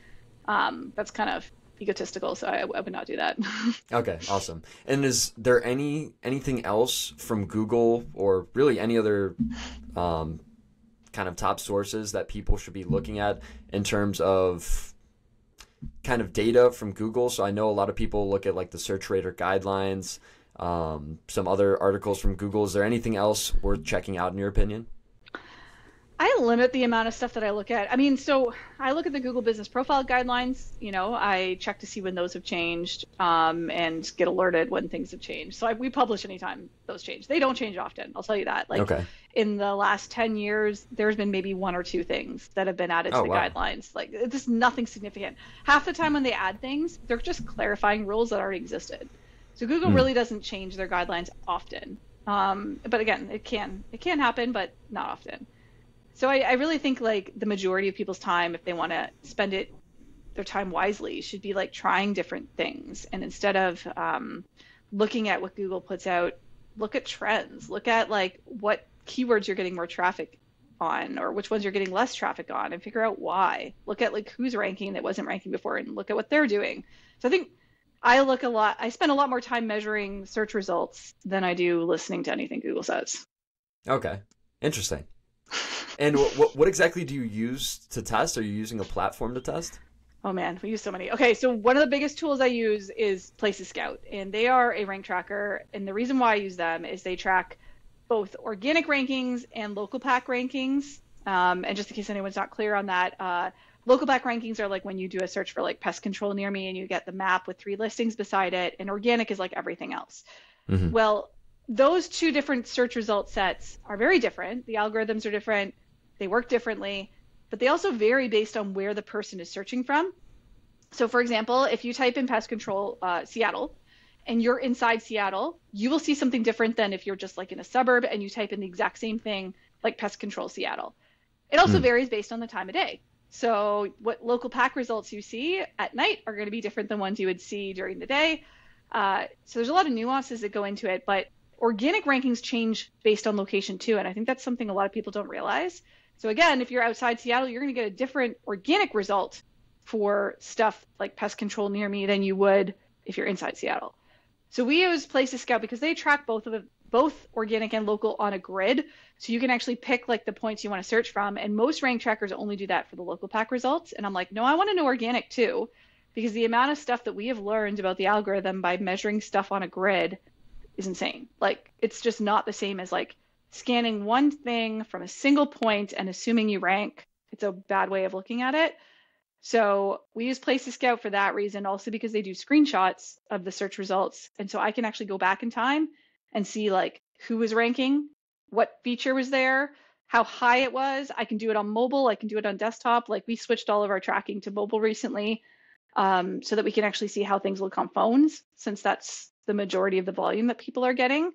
That's kind of egotistical. So I would not do that. Okay. Awesome. And is there anything else from Google or really any other kind of top sources that people should be looking at in terms of kind of data from Google? So I know a lot of people look at like the search rater guidelines, some other articles from Google. Is there anything else worth checking out in your opinion? I limit the amount of stuff that I look at. I mean, so I look at the Google Business Profile guidelines. I check to see when those have changed, and get alerted when things have changed. So we publish anytime those change. They don't change often. I'll tell you that. Like in the last 10 years, there's been maybe one or two things that have been added to the guidelines. Like it's nothing significant. Half the time when they add things, they're just clarifying rules that already existed. So Google really doesn't change their guidelines often. But again, it can happen, but not often. So I really think like the majority of people's time, if they want to spend their time wisely, should be like trying different things. And instead of looking at what Google puts out, look at trends, look at like what keywords you're getting more traffic on or which ones you're getting less traffic on and figure out why. Look at like who's ranking that wasn't ranking before and look at what they're doing. So I think I spend a lot more time measuring search results than I do listening to anything Google says. Okay. Interesting. And what exactly do you use to test? Are you using a platform to test? Oh man, we use so many. Okay, so one of the biggest tools I use is Places Scout, and they are a rank tracker. And the reason why I use them is they track both organic rankings and local pack rankings. And just in case anyone's not clear on that, local pack rankings are like when you do a search for like pest control near me and you get the map with 3 listings beside it, and organic is like everything else. Mm-hmm. Well, those two different search result sets are very different. The algorithms are different. They work differently, but they also vary based on where the person is searching from. So for example, if you type in pest control Seattle and you're inside Seattle, you will see something different than if you're just like in a suburb and you type in the exact same thing like pest control Seattle. It also varies based on the time of day. So what local pack results you see at night are going to be different than ones you would see during the day. So there's a lot of nuances that go into it, but organic rankings change based on location too. And I think that's something a lot of people don't realize. So again, if you're outside Seattle, you're going to get a different organic result for stuff like pest control near me than you would if you're inside Seattle. So we use Places Scout because they track both organic and local on a grid. So you can actually pick like the points you want to search from. And most rank trackers only do that for the local pack results. And I'm like, no, I want to know organic too, because the amount of stuff that we have learned about the algorithm by measuring stuff on a grid is insane. Like it's just not the same as like scanning one thing from a single point and assuming you rank. It's a bad way of looking at it. So we use Places Scout for that reason, also because they do screenshots of the search results. And so I can actually go back in time and see like who was ranking, what feature was there, how high it was. I can do it on mobile. I can do it on desktop. Like we switched all of our tracking to mobile recently, so that we can actually see how things look on phones, since that's the majority of the volume that people are getting.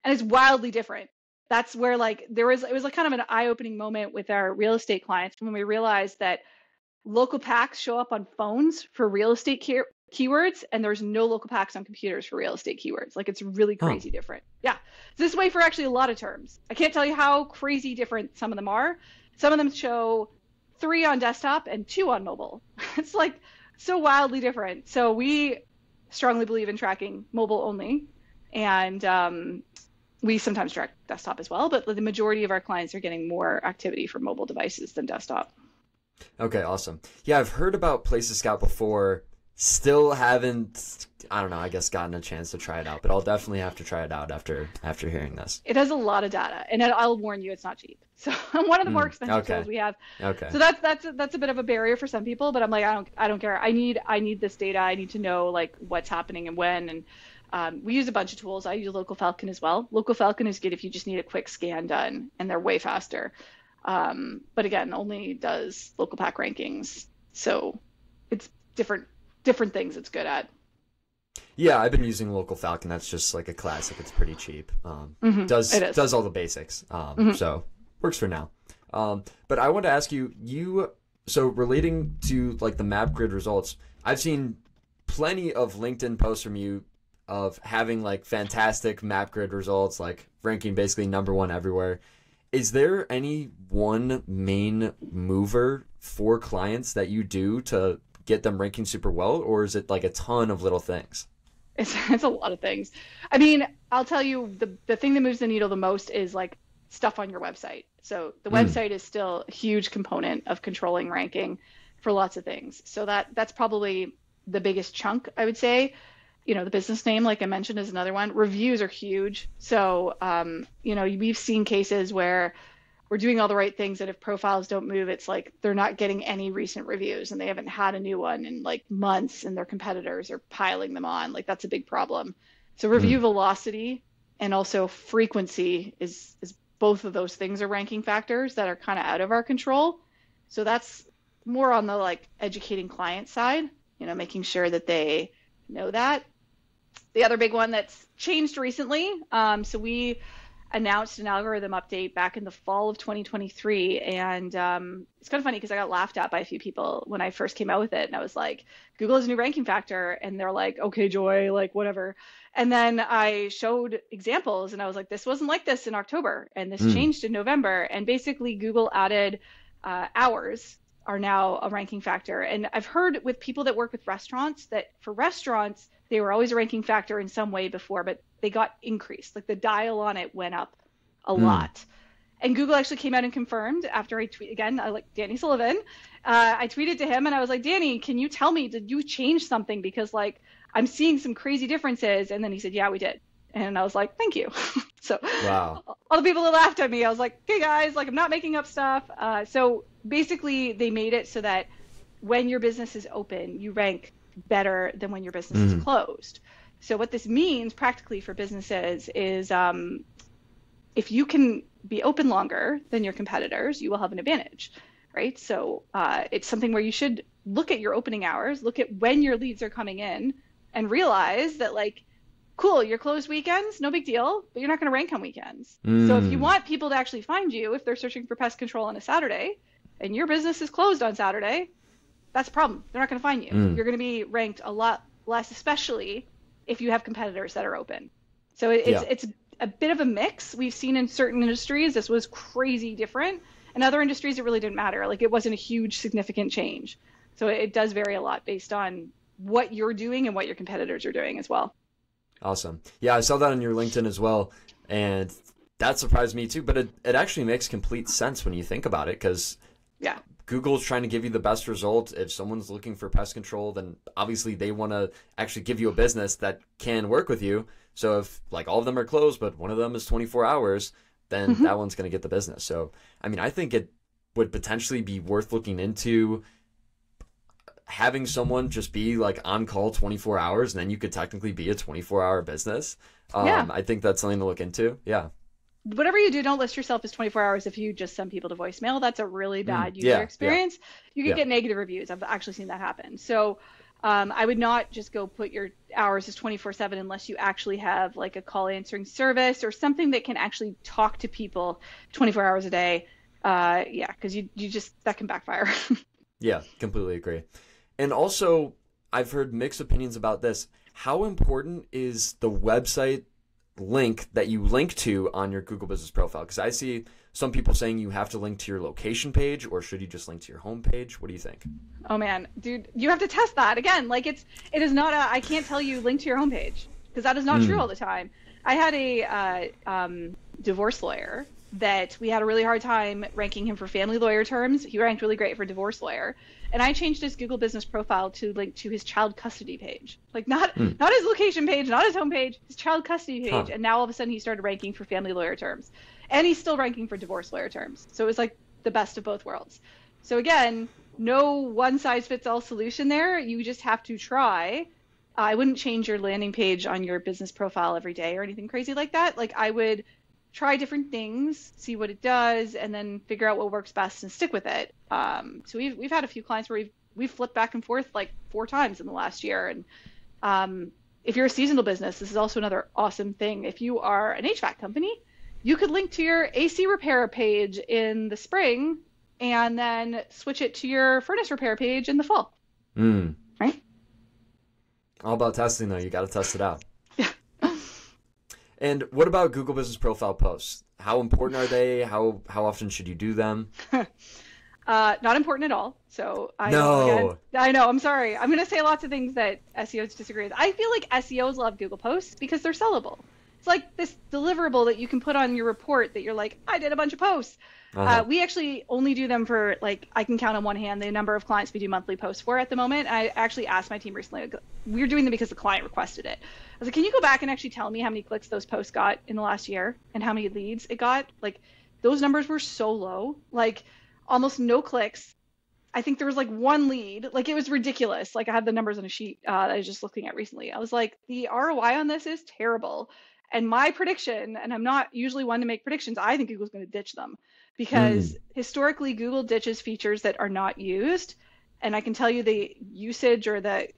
And it's wildly different. That's where like it was like kind of an eye-opening moment with our real estate clients when we realized that local packs show up on phones for real estate keywords, and there's no local packs on computers for real estate keywords. Like it's really crazy different. Yeah. This way for actually a lot of terms. I can't tell you how crazy different some of them are. Some of them show 3 on desktop and 2 on mobile. It's like so wildly different. So we strongly believe in tracking mobile only. And we sometimes track desktop as well, but the majority of our clients are getting more activity from mobile devices than desktop. Okay, awesome. Yeah, I've heard about Places Scout before. Still haven't, I don't know, I guess gotten a chance to try it out, but I'll definitely have to try it out after hearing this. It has a lot of data, and I'll warn you, it's not cheap. So one of the more expensive tools we have. Okay. So that's a bit of a barrier for some people, but I'm like, I don't care. I need this data. I need to know like what's happening and when. And we use a bunch of tools. I use Local Falcon as well. Local Falcon is good if you just need a quick scan done, and they're way faster. But again, only does local pack rankings. So it's different things it's good at. Yeah, I've been using Local Falcon. That's just like a classic. It's pretty cheap. Does all the basics. So works for now. But I want to ask you, so relating to like the map grid results, I've seen plenty of LinkedIn posts from you of having like fantastic map grid results, like ranking basically #1 everywhere. Is there any one main mover for clients that you do to get them ranking super well, or is it like a ton of little things? It's a lot of things. I mean, I'll tell you the thing that moves the needle the most is like stuff on your website. So the website is still a huge component of controlling ranking for lots of things. So that's probably the biggest chunk, I would say. You know, the business name, like I mentioned, is another one. Reviews are huge. So, we've seen cases where we're doing all the right things, and if profiles don't move, it's like they're not getting any recent reviews, and they haven't had a new one in like months, and their competitors are piling them on. Like that's a big problem. So review velocity and also frequency is both of those things are ranking factors that are kind of out of our control. So that's more on the like educating client side, making sure that they know that. The other big one that's changed recently, so we announced an algorithm update back in the fall of 2023, and it's kind of funny because I got laughed at by a few people when I first came out with it, and I was like, Google has a new ranking factor, and they're like, okay, Joy, like whatever. And then I showed examples, and I was like, this wasn't like this in October, and this changed in November, and basically Google added hours are now a ranking factor. And I've heard with people that work with restaurants that for restaurants, they were always a ranking factor in some way before, but they got increased. Like the dial on it went up a lot. And Google actually came out and confirmed after I tweet again, I like Danny Sullivan. I tweeted to him and I was like, Danny, can you tell me, did you change something? Because like I'm seeing some crazy differences. And then he said, yeah, we did. And I was like, thank you. So wow. All the people that laughed at me, I was like, hey guys, like I'm not making up stuff. So basically they made it so that when your business is open, you rank better than when your business is closed. So what this means practically for businesses is if you can be open longer than your competitors, you will have an advantage, right? So it's something where you should look at your opening hours, look at when your leads are coming in, and realize that like, cool, you're closed weekends, no big deal, but you're not going to rank on weekends. So if you want people to actually find you, if they're searching for pest control on a Saturday and your business is closed on Saturday, that's a problem. They're not going to find you. You're going to be ranked a lot less, especially if you have competitors that are open. So it's a bit of a mix. We've seen in certain industries, this was crazy different. In other industries, it really didn't matter. Like it wasn't a huge significant change. So it does vary a lot based on what you're doing and what your competitors are doing as well. Awesome. Yeah, I saw that on your LinkedIn as well. And that surprised me too. But it actually makes complete sense when you think about it, because Google's trying to give you the best result. If someone's looking for pest control, then obviously they want to actually give you a business that can work with you. So if like all of them are closed, but one of them is 24 hours, then that one's going to get the business. So, I mean, I think it would potentially be worth looking into having someone just be like on call 24 hours, and then you could technically be a 24-hour business. Yeah. I think that's something to look into. Yeah. Whatever you do, don't list yourself as 24 hours. If you just send people to voicemail, that's a really bad user experience. You could get negative reviews. I've actually seen that happen. So I would not just go put your hours as 24/7 unless you actually have like a call answering service or something that can actually talk to people 24 hours a day. Because you just, that can backfire. Yeah, completely agree. And also, I've heard mixed opinions about this. How important is the website link that you link to on your Google Business Profile? Because I see some people saying you have to link to your location page, or should you just link to your home page? What do you think? Oh man, dude, you have to test that again. Like it is not I can't tell you link to your homepage because that is not true all the time. I had a divorce lawyer that we had a really hard time ranking him for family lawyer terms. He ranked really great for divorce lawyer. And I changed his Google Business Profile to link to his child custody page. Like not his location page, not his homepage, his child custody page. And now all of a sudden he started ranking for family lawyer terms. And he's still ranking for divorce lawyer terms. So it was like the best of both worlds. So again, no one size fits all solution there. You just have to try. I wouldn't change your landing page on your business profile every day or anything crazy like that. Like I would try different things, see what it does, and then figure out what works best and stick with it. So we've had a few clients where we've flipped back and forth like 4 times in the last year. And if you're a seasonal business, this is also another awesome thing. If you are an HVAC company, you could link to your AC repair page in the spring and then switch it to your furnace repair page in the fall. Right? All about testing though. You got to test it out. And what about Google Business Profile posts? How important are they? How often should you do them? Not important at all. So I know. I'm sorry. I'm going to say lots of things that SEOs disagree with. I feel like SEOs love Google posts because they're sellable. It's like this deliverable that you can put on your report that you're like, I did a bunch of posts. We actually only do them for like, I can count on one hand the number of clients we do monthly posts for at the moment. I actually asked my team recently, we're doing them because the client requested it. I was like, can you go back and actually tell me how many clicks those posts got in the last year and how many leads it got? Like those numbers were so low, like almost no clicks. I think there was like 1 lead. Like it was ridiculous. Like I had the numbers on a sheet that I was just looking at recently. I was like, the ROI on this is terrible. And my prediction, and I'm not usually one to make predictions, I think Google's going to ditch them because historically Google ditches features that are not used. And I can tell you the usage or the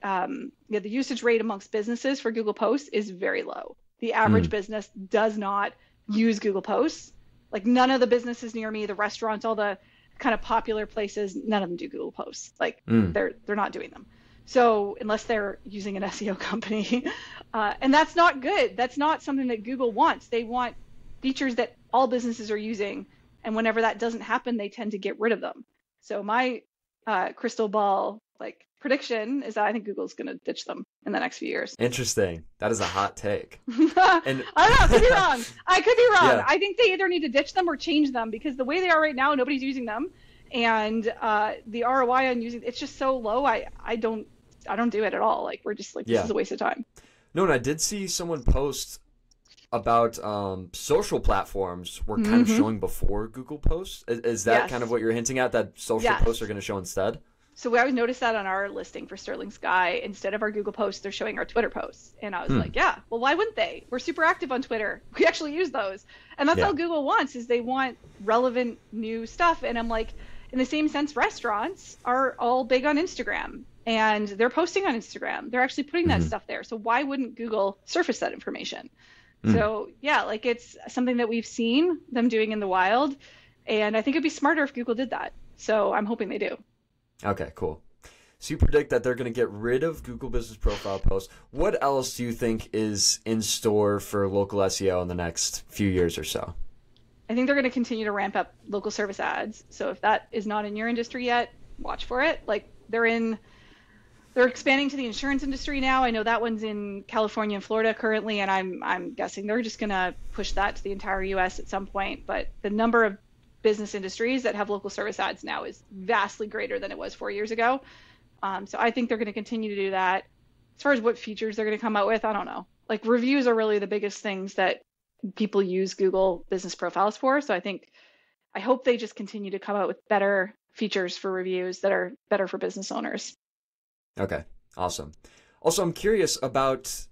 usage rate amongst businesses for Google Posts is very low. The average business does not use Google Posts. Like none of the businesses near me, the restaurants, all the kind of popular places, none of them do Google Posts. Like they're not doing them. So unless they're using an SEO company, and that's not good. That's not something that Google wants. They want features that all businesses are using. And whenever that doesn't happen, they tend to get rid of them. So my crystal ball like prediction is that I think Google's going to ditch them in the next few years. Interesting. That is a hot take. And I don't know. I could be wrong. I could be wrong. Yeah. I think they either need to ditch them or change them because the way they are right now, nobody's using them. And the ROI on using it's just so low. I don't do it at all. Like we're just like, this is a waste of time. No, and I did see someone post about social platforms were kind of showing before Google posts. Is that kind of what you're hinting at, that social posts are going to show instead? So we always noticed that on our listing for Sterling Sky, instead of our Google posts, they're showing our Twitter posts. And I was like, yeah, well, why wouldn't they? We're super active on Twitter. We actually use those. And that's all Google wants is they want relevant new stuff. And I'm like, in the same sense, restaurants are all big on Instagram and they're posting on Instagram. They're actually putting that stuff there. So why wouldn't Google surface that information? So yeah, like it's something that we've seen them doing in the wild. And I think it'd be smarter if Google did that. So I'm hoping they do. Okay, cool. So you predict that they're going to get rid of Google Business Profile posts. What else do you think is in store for local SEO in the next few years or so? I think they're going to continue to ramp up local service ads. So if that is not in your industry yet, watch for it. Like they're expanding to the insurance industry now. I know that one's in California and Florida currently, and I'm guessing they're just going to push that to the entire US at some point. But the number of business industries that have local service ads now is vastly greater than it was 4 years ago. So I think they're going to continue to do that. As far as what features they're going to come out with, I don't know. Like reviews are really the biggest things that people use Google business profiles for. So I hope they just continue to come out with better features for reviews that are better for business owners. Okay, awesome. Also, I'm curious about,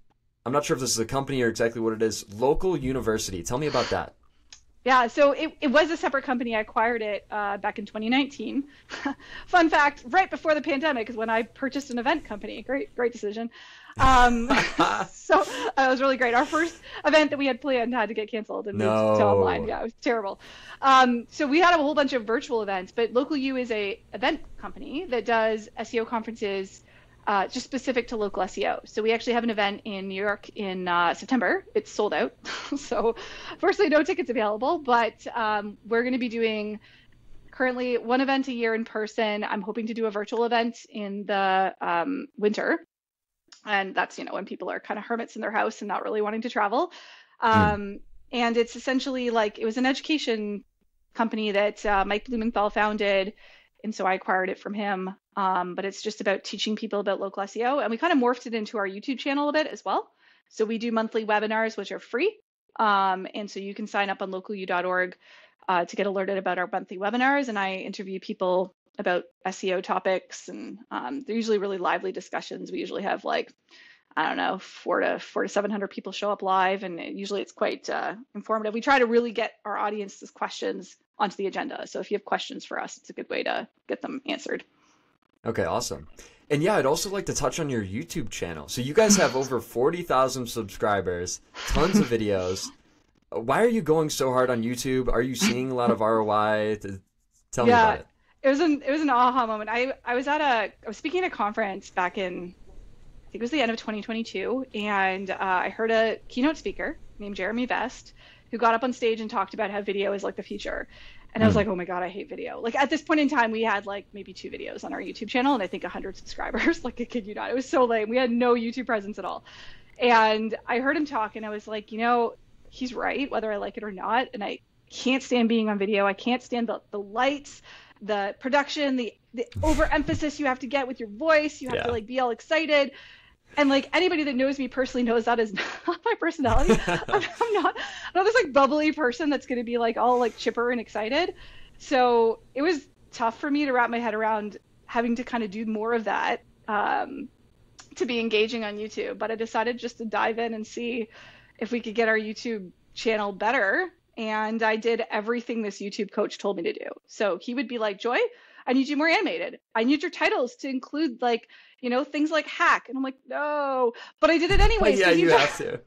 I'm not sure if this is a company or exactly what it is, Local University. Tell me about that. Yeah, so it was a separate company. I acquired it back in 2019. Fun fact, right before the pandemic is when I purchased an event company. Great decision. Um, so it was really great. Our first event that we had planned had to get canceled and moved to online. No. Yeah, it was terrible. So we had a whole bunch of virtual events, but Local U is a event company that does SEO conferences just specific to local SEO. So we actually have an event in New York in September. It's sold out. So fortunately, no tickets available, but we're going to be doing currently one event a year in person. I'm hoping to do a virtual event in the winter. And that's, when people are kind of hermits in their house and not really wanting to travel. And it's essentially like, it was an education company that Mike Blumenthal founded. And so I acquired it from him. But it's just about teaching people about local SEO. And we kind of morphed it into our YouTube channel a bit as well. So we do monthly webinars, which are free. And so you can sign up on localu.org to get alerted about our monthly webinars. And I interview people about SEO topics. And they're usually really lively discussions. We usually have 400 to 700 people show up live. And usually it's quite informative. We try to really get our audience's questions onto the agenda. So if you have questions for us, it's a good way to get them answered. Okay, awesome. And yeah, I'd also like to touch on your YouTube channel. So you guys have over 40,000 subscribers, tons of videos. Why are you going so hard on YouTube? Are you seeing a lot of ROI? Tell me about it. It was an aha moment. I was speaking at a conference back in, I think it was the end of 2022, and I heard a keynote speaker named Jeremy Vest who got up on stage and talked about how video is like the future. And I was like, oh my God, I hate video. Like at this point in time, we had like maybe 2 videos on our YouTube channel and I think 100 subscribers. Like I kid you not, it was so lame. We had no YouTube presence at all. And I heard him talk and I was like, he's right, whether I like it or not. And I can't stand being on video. I can't stand the lights, the production, the overemphasis you have to get with your voice. You have to like be all excited. And like anybody that knows me personally knows that is not my personality. I'm not this like bubbly person that's going to be like all like chipper and excited. So it was tough for me to wrap my head around having to kind of do more of that to be engaging on YouTube. But I decided just to dive in and see if we could get our YouTube channel better. And I did everything this YouTube coach told me to do. So he would be like, Joy, I need you more animated. I need your titles to include like, things like hack. And I'm like, no, but I did it anyways. Yeah, you have to.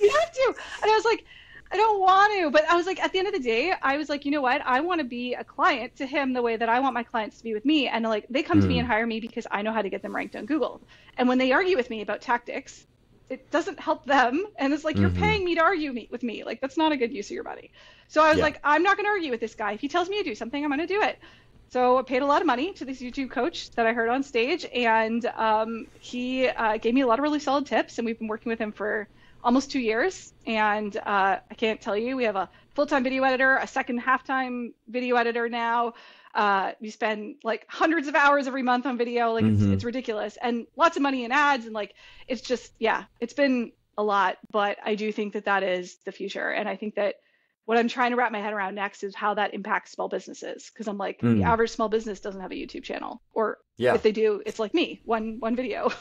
You have to. And I was like, I don't want to. But I was like, at the end of the day, I was like, you know what? I want to be a client to him the way that I want my clients to be with me. And like, they come to me and hire me because I know how to get them ranked on Google. And when they argue with me about tactics, it doesn't help them. And it's like, you're paying me to argue with me. Like, that's not a good use of your money. So I was like, I'm not going to argue with this guy. If he tells me to do something, I'm going to do it. So I paid a lot of money to this YouTube coach that I heard on stage, and he gave me a lot of really solid tips, and we've been working with him for almost 2 years. And I can't tell you, we have a full-time video editor, a second half-time video editor now. We spend like hundreds of hours every month on video. Like it's ridiculous, and lots of money in ads. And like, it's just, it's been a lot, but I do think that is the future. And I think that what I'm trying to wrap my head around next is how that impacts small businesses. Cause I'm like, the average small business doesn't have a YouTube channel, or if they do, it's like me, one video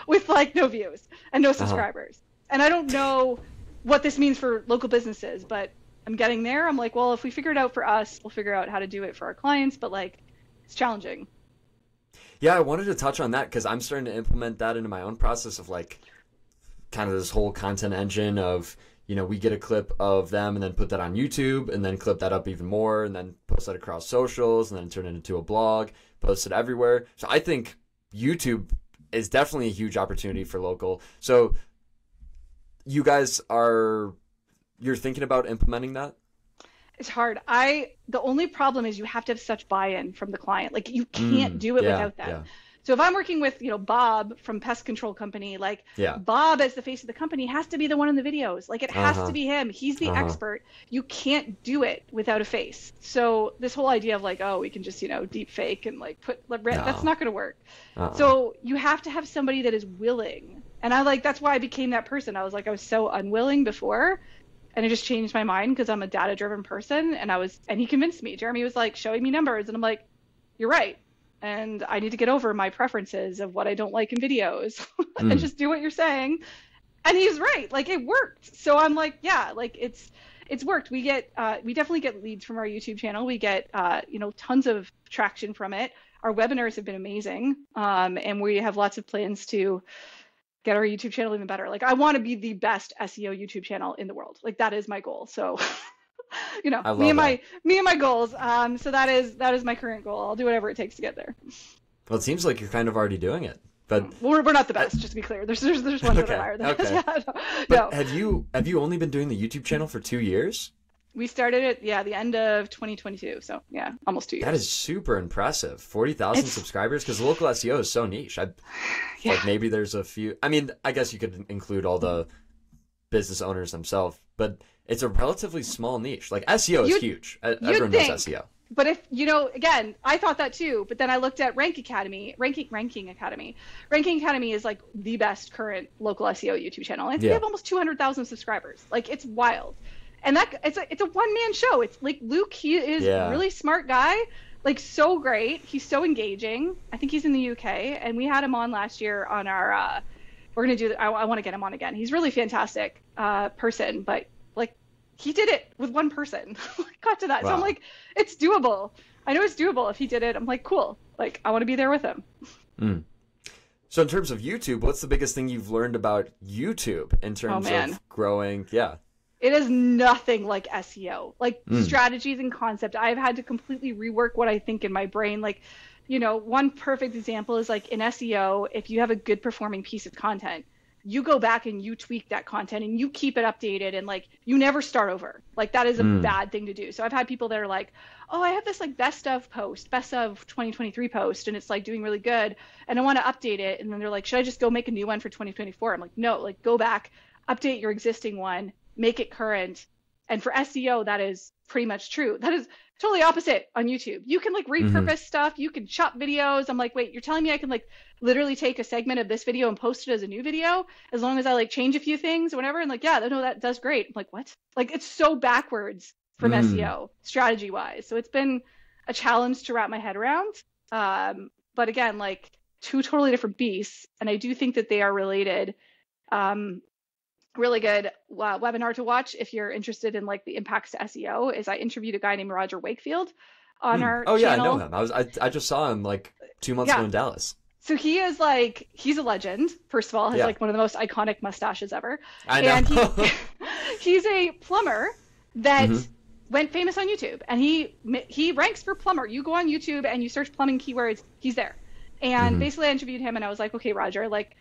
with like no views and no subscribers. And I don't know what this means for local businesses, but I'm getting there. I'm like, well, if we figure it out for us, we'll figure out how to do it for our clients, but like, it's challenging. Yeah, I wanted to touch on that because I'm starting to implement that into my own process of like kind of this whole content engine of, we get a clip of them and then put that on YouTube and then clip that up even more and then post that across socials and then turn it into a blog, post it everywhere. So I think YouTube is definitely a huge opportunity for local. So you guys you're thinking about implementing that? It's hard. The only problem is you have to have such buy-in from the client. Like you can't do it without that. Yeah. So if I'm working with, Bob from Pest Control Company, like Bob as the face of the company has to be the one in the videos. Like it has to be him. He's the expert. You can't do it without a face. So this whole idea of like, oh, we can just, deep fake and like that's not going to work. So you have to have somebody that is willing. And that's why I became that person. I was so unwilling before. And I just changed my mind because I'm a data-driven person. And he convinced me. Jeremy was like showing me numbers. And I'm like, you're right. and I need to get over my preferences of what I don't like in videos and just do what you're saying. And he's right. Like, it worked. So I'm like, yeah, like it's worked. We definitely get leads from our YouTube channel. We get, tons of traction from it. Our webinars have been amazing. And we have lots of plans to get our YouTube channel even better. Like, I want to be the best SEO YouTube channel in the world. Like, that is my goal. So, me and my goals. So that is my current goal. I'll do whatever it takes to get there. Well, it seems like you're kind of already doing it. But we're not the best, just to be clear. There's ones that are higher than us. Yeah, but have you only been doing the YouTube channel for 2 years? We started it, the end of 2022. So yeah, almost 2 years. That is super impressive. 40,000 subscribers, because local SEO is so niche. Like, maybe there's a few. I mean, I guess you could include all the business owners themselves, but it's a relatively small niche. Like, SEO is huge. Everyone knows SEO. But if, again, I thought that too, but then I looked at Ranking Academy. Ranking Academy is like the best current local SEO YouTube channel. And they have almost 200,000 subscribers. Like, it's wild. And it's a one-man show. It's like Luke, he is a really smart guy, like, so great. He's so engaging. I think he's in the UK, and we had him on last year on our, we're going to do, I want to get him on again. He's really fantastic person, but like, he did it with one person. Got to that. Wow. So I'm like, it's doable. I know it's doable if he did it. I'm like, cool. Like, I want to be there with him. So in terms of YouTube, what's the biggest thing you've learned about YouTube in terms of growing? Yeah. It is nothing like SEO, like strategies and concept. I've had to completely rework what I think in my brain. Like, one perfect example is like in SEO, if you have a good performing piece of content, you go back and you tweak that content and you keep it updated, and like, you never start over. Like, that is a bad thing to do. So I've had people that are like, oh, I have this like best of 2023 post, and it's like doing really good, and I want to update it. And then they're like, should I just go make a new one for 2024? I'm like, no, like, go back, update your existing one, make it current. And for SEO, that is pretty much true. That is totally opposite on YouTube. You can like repurpose stuff. You can chop videos. I'm like, wait, you're telling me I can like literally take a segment of this video and post it as a new video as long as I like change a few things or whatever? And like, yeah, no, that does great. I'm like, what? Like, it's so backwards from SEO strategy wise. So it's been a challenge to wrap my head around. But again, like, two totally different beasts. And I do think that they are related. Really good webinar to watch if you're interested in like the impacts to SEO is I interviewed a guy named Roger Wakefield on our channel. Oh yeah, I know him. I just saw him like 2 months ago in Dallas. So he is like, he's a legend. First of all, has like one of the most iconic mustaches ever. I know. And he's a plumber that went famous on YouTube, and he ranks for plumber. You go on YouTube and you search plumbing keywords, he's there. And basically I interviewed him and I was like, okay, Roger, like,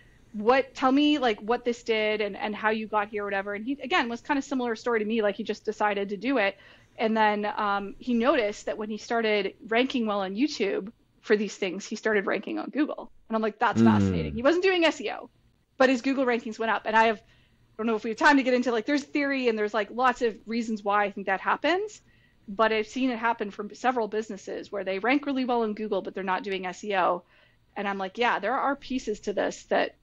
tell me like what this did and how you got here or whatever. And he, again, was kind of similar story to me. Like, he just decided to do it. And then he noticed that when he started ranking well on YouTube for these things, he started ranking on Google. And I'm like, that's fascinating. He wasn't doing SEO, but his Google rankings went up. And I don't know if we have time to get into like, there's theory and there's like lots of reasons why I think that happens. But I've seen it happen for several businesses where they rank really well on Google, but they're not doing SEO. And I'm like, yeah, there are pieces to this that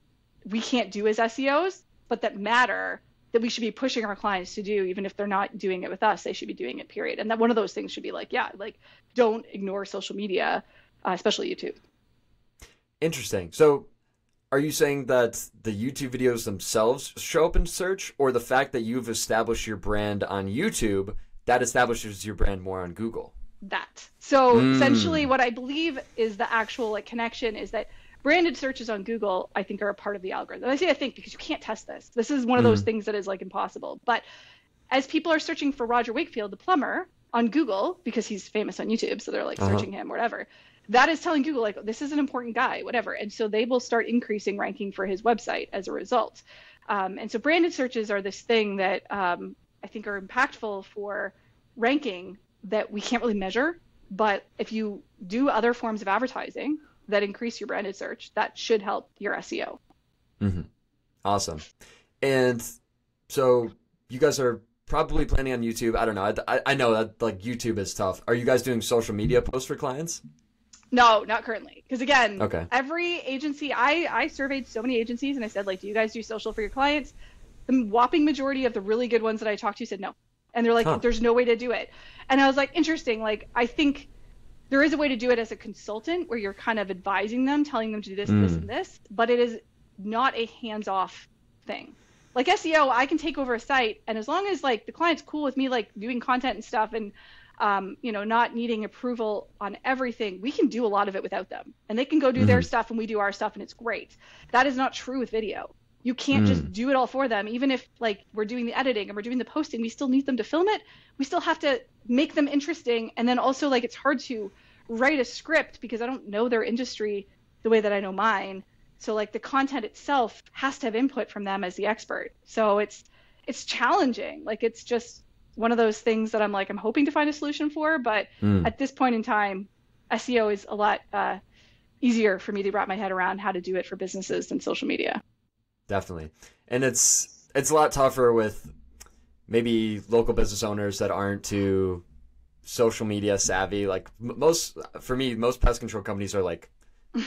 we can't do as SEOs, but that matter, that we should be pushing our clients to do, even if they're not doing it with us, they should be doing it, period. And that one of those things should be like, don't ignore social media, especially YouTube. Interesting. So are you saying that the YouTube videos themselves show up in search, or the fact that you've established your brand on YouTube, that establishes your brand more on Google? That. So essentially what I believe is the actual like connection is that branded searches on Google, I think, are a part of the algorithm. I say I think because you can't test this. This is one of those things that is like impossible. But as people are searching for Roger Wakefield, the plumber, on Google, because he's famous on YouTube, so they're like searching him, whatever, that is telling Google like, this is an important guy, whatever. And so they will start increasing ranking for his website as a result. And so branded searches are this thing that I think are impactful for ranking that we can't really measure. But if you do other forms of advertising that increase your branded search, that should help your SEO. Awesome. And so you guys are probably planning on YouTube. I don't know. I know that like YouTube is tough. Are you guys doing social media posts for clients? No, not currently. Because again, every agency, I surveyed so many agencies and I said, like, do you guys do social for your clients? The whopping majority of the really good ones that I talked to said no. And they're like, there's no way to do it. And I was like, interesting. Like, I think there is a way to do it as a consultant where you're kind of advising them, telling them to do this, this, and this, but it is not a hands-off thing. Like SEO, I can take over a site, and as long as like the client's cool with me like doing content and stuff, and not needing approval on everything, we can do a lot of it without them, and they can go do their stuff and we do our stuff, and it's great. That is not true with video. You can't just do it all for them. Even if like we're doing the editing and we're doing the posting, we still need them to film it. We still have to make them interesting, and then also like it's hard to write a script because I don't know their industry the way that I know mine. So like the content itself has to have input from them as the expert. So it's challenging. Like it's just one of those things that I'm hoping to find a solution for. But at this point in time, SEO is a lot easier for me to wrap my head around how to do it for businesses than social media. Definitely. And it's a lot tougher with maybe local business owners that aren't too social media savvy. Like most pest control companies are like,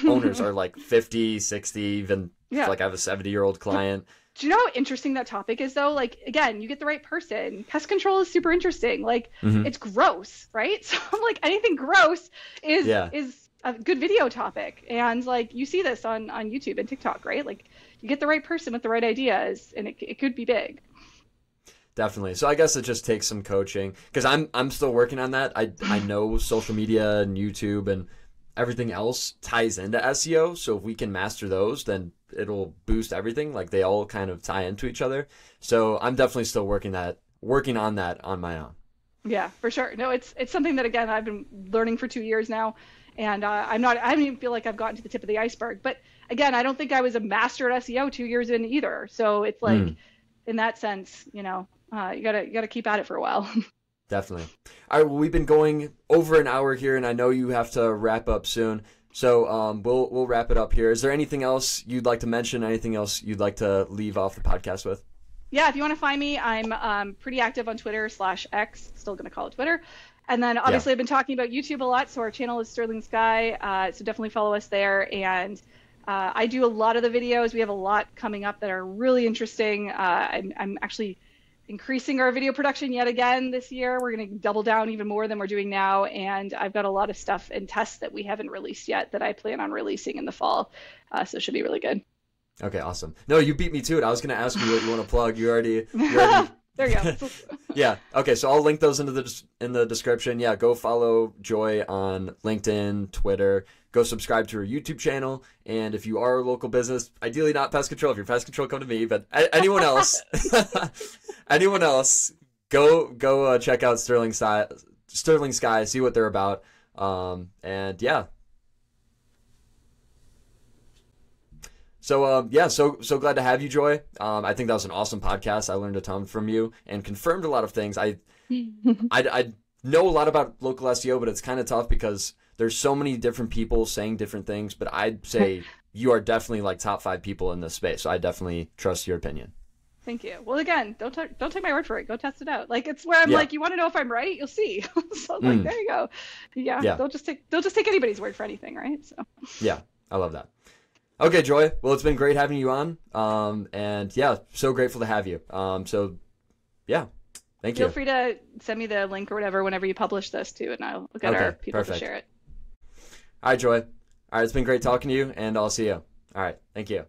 owners are like 50, 60, even like I have a 70-year-old client. Do you know how interesting that topic is though? Like, again, you get the right person. Pest control is super interesting. Like it's gross, right? So like anything gross is a good video topic. And like you see this on YouTube and TikTok, right? Like you get the right person with the right ideas and it could be big. Definitely. So I guess it just takes some coaching, because I'm still working on that. I know social media and YouTube and everything else ties into SEO. So if we can master those, then it'll boost everything. Like they all kind of tie into each other. So I'm definitely still working on that on my own. Yeah, for sure. No, it's something that, again, I've been learning for 2 years now. And I don't even feel like I've gotten to the tip of the iceberg. But again, I don't think I was a master at SEO 2 years in either. So it's like, in that sense, you gotta keep at it for a while. Definitely. All right. Well, we've been going over an hour here, and I know you have to wrap up soon. So we'll wrap it up here. Is there anything else you'd like to mention? Anything else you'd like to leave off the podcast with? Yeah. If you want to find me, I'm pretty active on Twitter/X. Still going to call it Twitter. And then obviously I've been talking about YouTube a lot. So our channel is Sterling Sky. So definitely follow us there. And I do a lot of the videos. We have a lot coming up that are really interesting. I'm actually increasing our video production yet again this year. We're going to double down even more than we're doing now. And I've got a lot of stuff in tests that we haven't released yet that I plan on releasing in the fall. So it should be really good. Okay, awesome. No, you beat me to it. I was going to ask you what you want to plug. You already... There you go. Yeah. Okay. So I'll link those in the description. Yeah. Go follow Joy on LinkedIn, Twitter. Go subscribe to her YouTube channel. And if you are a local business, ideally not pest control. If you're pest control, come to me. But anyone else, go check out Sterling Sky. See what they're about. And yeah. So so glad to have you, Joy. I think that was an awesome podcast. I learned a ton from you and confirmed a lot of things. I know a lot about local SEO, but it's kind of tough because there's so many different people saying different things. But I'd say you are definitely like top 5 people in this space. So I definitely trust your opinion. Thank you. Well, again, don't take my word for it. Go test it out. Like it's where I'm like, you want to know if I'm right? You'll see. So like, there you go. Yeah. Don't just take anybody's word for anything, right? So. Yeah, I love that. Okay, Joy. Well, it's been great having you on. And yeah, so grateful to have you. So yeah, thank you. Feel free to send me the link or whatever whenever you publish this too, and I'll get our people to share it. All right, Joy. All right, it's been great talking to you, and I'll see you. All right, thank you.